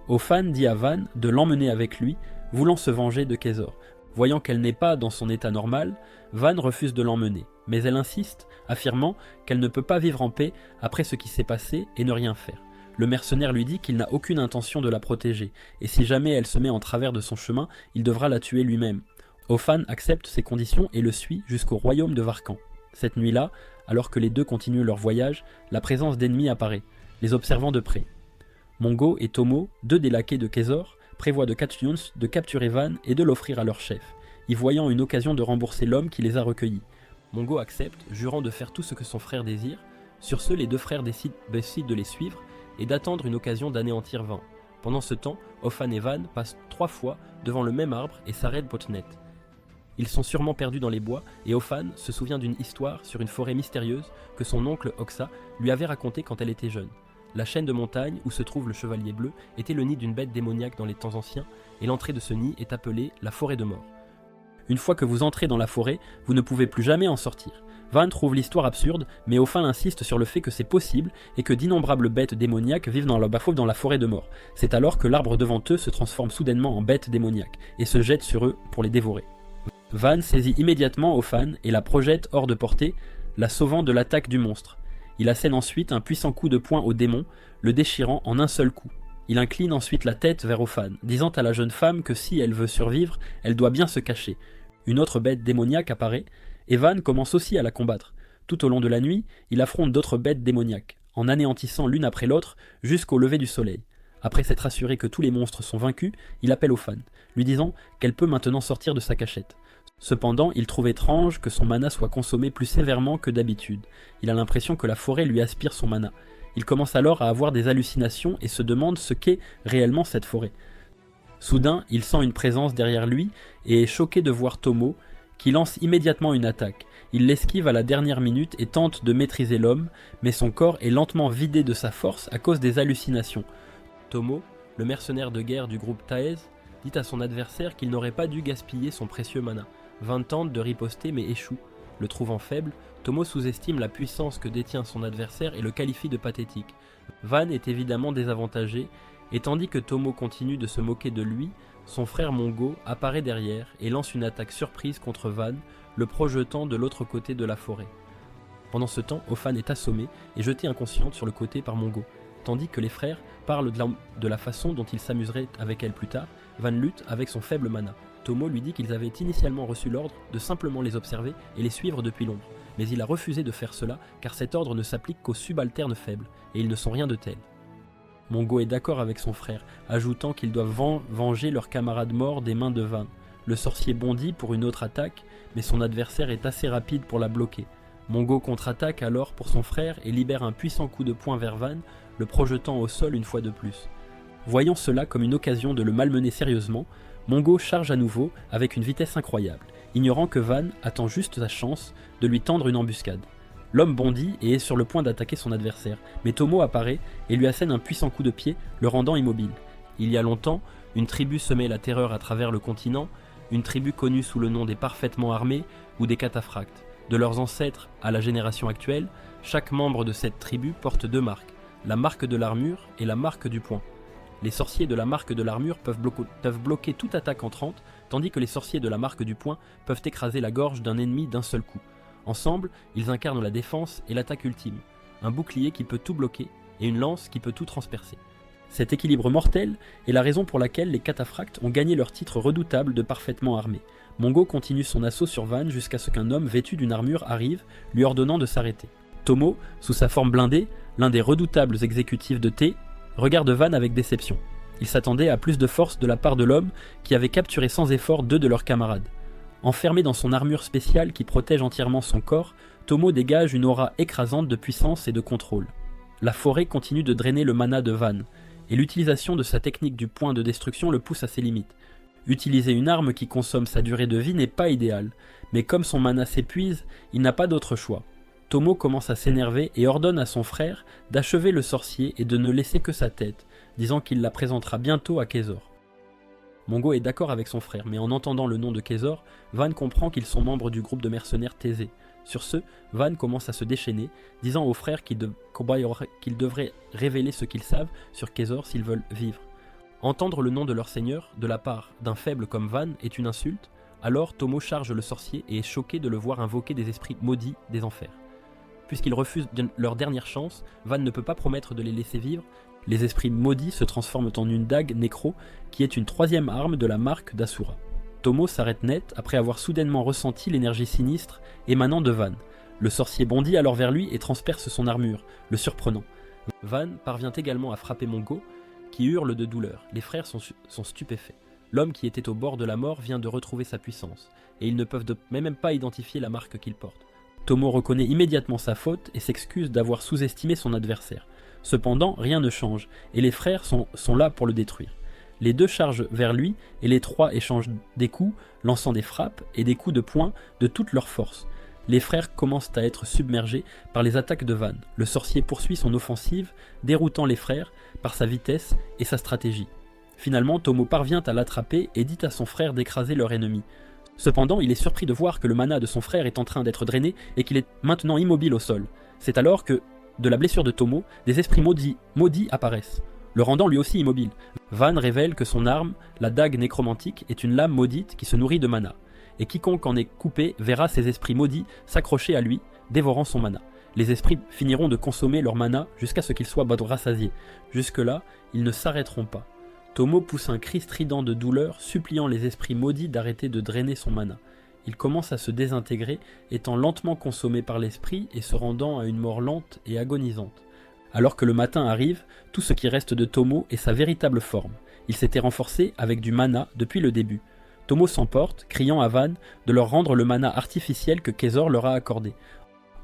Ophane dit à Van de l'emmener avec lui, voulant se venger de Kessur. Voyant qu'elle n'est pas dans son état normal, Van refuse de l'emmener, mais elle insiste, affirmant qu'elle ne peut pas vivre en paix après ce qui s'est passé et ne rien faire. Le mercenaire lui dit qu'il n'a aucune intention de la protéger, et si jamais elle se met en travers de son chemin, il devra la tuer lui-même. Ophane accepte ces conditions et le suit jusqu'au royaume de Varkan. Cette nuit-là, alors que les deux continuent leur voyage, la présence d'ennemis apparaît, les observant de près. Mongo et Tomo, deux des laquais de Kessur, prévoient de capturer Van et de l'offrir à leur chef, y voyant une occasion de rembourser l'homme qui les a recueillis. Mongo accepte, jurant de faire tout ce que son frère désire. Sur ce, les deux frères décident de les suivre et d'attendre une occasion d'anéantir Van. Pendant ce temps, Ophane et Van passent 3 fois devant le même arbre et s'arrêtent net. Ils sont sûrement perdus dans les bois et Ophane se souvient d'une histoire sur une forêt mystérieuse que son oncle Oxa lui avait racontée quand elle était jeune. La chaîne de montagne où se trouve le Chevalier Bleu était le nid d'une bête démoniaque dans les temps anciens, et l'entrée de ce nid est appelée la forêt de mort. Une fois que vous entrez dans la forêt, vous ne pouvez plus jamais en sortir. Van trouve l'histoire absurde, mais Ofan insiste sur le fait que c'est possible et que d'innombrables bêtes démoniaques vivent dans la forêt de mort. C'est alors que l'arbre devant eux se transforme soudainement en bête démoniaque et se jette sur eux pour les dévorer. Van saisit immédiatement Ofan et la projette hors de portée, la sauvant de l'attaque du monstre. Il assène ensuite un puissant coup de poing au démon, le déchirant en un seul coup. Il incline ensuite la tête vers Ofan, disant à la jeune femme que si elle veut survivre, elle doit bien se cacher. Une autre bête démoniaque apparaît, et Van commence aussi à la combattre. Tout au long de la nuit, il affronte d'autres bêtes démoniaques, en anéantissant l'une après l'autre jusqu'au lever du soleil. Après s'être assuré que tous les monstres sont vaincus, il appelle Ofan, lui disant qu'elle peut maintenant sortir de sa cachette. Cependant, il trouve étrange que son mana soit consommé plus sévèrement que d'habitude. Il a l'impression que la forêt lui aspire son mana. Il commence alors à avoir des hallucinations et se demande ce qu'est réellement cette forêt. Soudain, il sent une présence derrière lui et est choqué de voir Tomo, qui lance immédiatement une attaque. Il l'esquive à la dernière minute et tente de maîtriser l'homme, mais son corps est lentement vidé de sa force à cause des hallucinations. Tomo, le mercenaire de guerre du groupe Taez, dit à son adversaire qu'il n'aurait pas dû gaspiller son précieux mana. Van tente de riposter mais échoue. Le trouvant faible, Tomo sous-estime la puissance que détient son adversaire et le qualifie de pathétique. Van est évidemment désavantagé, et tandis que Tomo continue de se moquer de lui, son frère Mongo apparaît derrière et lance une attaque surprise contre Van, le projetant de l'autre côté de la forêt. Pendant ce temps, Ofan est assommé et jeté inconsciente sur le côté par Mongo. Tandis que les frères parlent de la façon dont ils s'amuseraient avec elle plus tard, Van lutte avec son faible mana. Tomo lui dit qu'ils avaient initialement reçu l'ordre de simplement les observer et les suivre depuis l'ombre, mais il a refusé de faire cela car cet ordre ne s'applique qu'aux subalternes faibles, et ils ne sont rien de tel. Mongo est d'accord avec son frère, ajoutant qu'ils doivent venger leur camarade mort des mains de Van. Le sorcier bondit pour une autre attaque, mais son adversaire est assez rapide pour la bloquer. Mongo contre-attaque alors pour son frère et libère un puissant coup de poing vers Van, le projetant au sol une fois de plus. Voyant cela comme une occasion de le malmener sérieusement, Mongo charge à nouveau avec une vitesse incroyable, ignorant que Van attend juste sa chance de lui tendre une embuscade. L'homme bondit et est sur le point d'attaquer son adversaire, mais Tomo apparaît et lui assène un puissant coup de pied, le rendant immobile. Il y a longtemps, une tribu semait la terreur à travers le continent, une tribu connue sous le nom des parfaitement armés ou des cataphractes. De leurs ancêtres à la génération actuelle, chaque membre de cette tribu porte deux marques, la marque de l'armure et la marque du poing. Les sorciers de la marque de l'armure peuvent bloquer toute attaque entrante, tandis que les sorciers de la marque du poing peuvent écraser la gorge d'un ennemi d'un seul coup. Ensemble, ils incarnent la défense et l'attaque ultime, un bouclier qui peut tout bloquer et une lance qui peut tout transpercer. Cet équilibre mortel est la raison pour laquelle les cataphractes ont gagné leur titre redoutable de parfaitement armés. Mongo continue son assaut sur Van jusqu'à ce qu'un homme vêtu d'une armure arrive, lui ordonnant de s'arrêter. Tomo, sous sa forme blindée, l'un des redoutables exécutifs de T, regarde Van avec déception. Il s'attendait à plus de force de la part de l'homme qui avait capturé sans effort deux de leurs camarades. Enfermé dans son armure spéciale qui protège entièrement son corps, Tomo dégage une aura écrasante de puissance et de contrôle. La forêt continue de drainer le mana de Van, et l'utilisation de sa technique du point de destruction le pousse à ses limites. Utiliser une arme qui consomme sa durée de vie n'est pas idéal, mais comme son mana s'épuise, il n'a pas d'autre choix. Tomo commence à s'énerver et ordonne à son frère d'achever le sorcier et de ne laisser que sa tête, disant qu'il la présentera bientôt à Kezor. Mongo est d'accord avec son frère, mais en entendant le nom de Kezor, Van comprend qu'ils sont membres du groupe de mercenaires Thésée. Sur ce, Van commence à se déchaîner, disant aux frères qu'ils devraient révéler ce qu'ils savent sur Kezor s'ils veulent vivre. Entendre le nom de leur seigneur, de la part d'un faible comme Van, est une insulte, alors Tomo charge le sorcier et est choqué de le voir invoquer des esprits maudits des enfers. Puisqu'ils refusent leur dernière chance, Van ne peut pas promettre de les laisser vivre. Les esprits maudits se transforment en une dague nécro, qui est une troisième arme de la marque d'Asura. Tomo s'arrête net après avoir soudainement ressenti l'énergie sinistre émanant de Van. Le sorcier bondit alors vers lui et transperce son armure, le surprenant. Van parvient également à frapper Mongo, qui hurle de douleur. Les frères sont stupéfaits. L'homme qui était au bord de la mort vient de retrouver sa puissance, et ils ne peuvent même pas identifier la marque qu'il porte. Tomo reconnaît immédiatement sa faute et s'excuse d'avoir sous-estimé son adversaire. Cependant, rien ne change, et les frères sont là pour le détruire. Les deux chargent vers lui, et les trois échangent des coups, lançant des frappes et des coups de poing de toute leur force. les frères commencent à être submergés par les attaques de Van. Le sorcier poursuit son offensive, déroutant les frères par sa vitesse et sa stratégie. Finalement, Tomo parvient à l'attraper et dit à son frère d'écraser leur ennemi. Cependant, il est surpris de voir que le mana de son frère est en train d'être drainé et qu'il est maintenant immobile au sol. C'est alors que, de la blessure de Tomo, des esprits maudits apparaissent, le rendant lui aussi immobile. Van révèle que son arme, la dague nécromantique, est une lame maudite qui se nourrit de mana, et quiconque en est coupé verra ces esprits maudits s'accrocher à lui, dévorant son mana. Les esprits finiront de consommer leur mana jusqu'à ce qu'ils soient rassasiés. Jusque-là, ils ne s'arrêteront pas. Tomo pousse un cri strident de douleur, suppliant les esprits maudits d'arrêter de drainer son mana. Il commence à se désintégrer, étant lentement consommé par l'esprit et se rendant à une mort lente et agonisante. Alors que le matin arrive, tout ce qui reste de Tomo est sa véritable forme. Il s'était renforcé avec du mana depuis le début. Tomo s'emporte, criant à Van de leur rendre le mana artificiel que Kezor leur a accordé.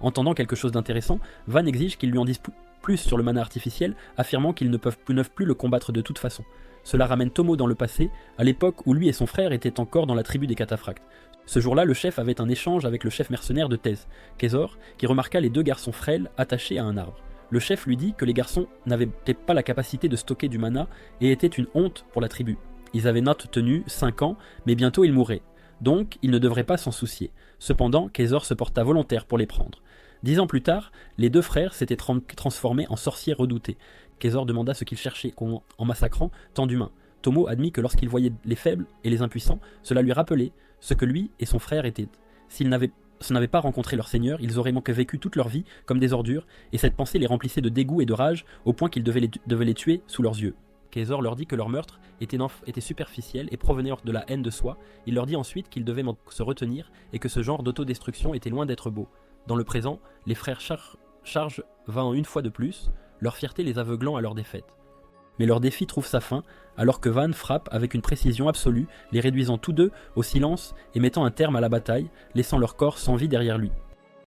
Entendant quelque chose d'intéressant, Van exige qu'ils lui en disent plus sur le mana artificiel, affirmant qu'ils ne peuvent plus le combattre de toute façon. Cela ramène Tomo dans le passé, à l'époque où lui et son frère étaient encore dans la tribu des cataphractes. Ce jour-là, le chef avait un échange avec le chef mercenaire de Thèse, Kezor, qui remarqua les deux garçons frêles attachés à un arbre. Le chef lui dit que les garçons n'avaient peut-être pas la capacité de stocker du mana et étaient une honte pour la tribu. Ils avaient note tenue 5 ans, mais bientôt ils mourraient. Donc, ils ne devraient pas s'en soucier. Cependant, Kezor se porta volontaire pour les prendre. 10 ans plus tard, les deux frères s'étaient transformés en sorciers redoutés. Kezor demanda ce qu'ils cherchaient en massacrant tant d'humains. Tomo admit que lorsqu'il voyait les faibles et les impuissants, cela lui rappelait ce que lui et son frère étaient. S'ils n'avaient pas rencontré leur seigneur, ils auraient vécu toute leur vie comme des ordures, et cette pensée les remplissait de dégoût et de rage, au point qu'ils devaient les tuer sous leurs yeux. Kezor leur dit que leur meurtre était superficiel et provenait de la haine de soi. Il leur dit ensuite qu'ils devaient se retenir et que ce genre d'autodestruction était loin d'être beau. Dans le présent, les frères chargent Van une fois de plus, leur fierté les aveuglant à leur défaite. Mais leur défi trouve sa fin, alors que Van frappe avec une précision absolue, les réduisant tous deux au silence et mettant un terme à la bataille, laissant leur corps sans vie derrière lui.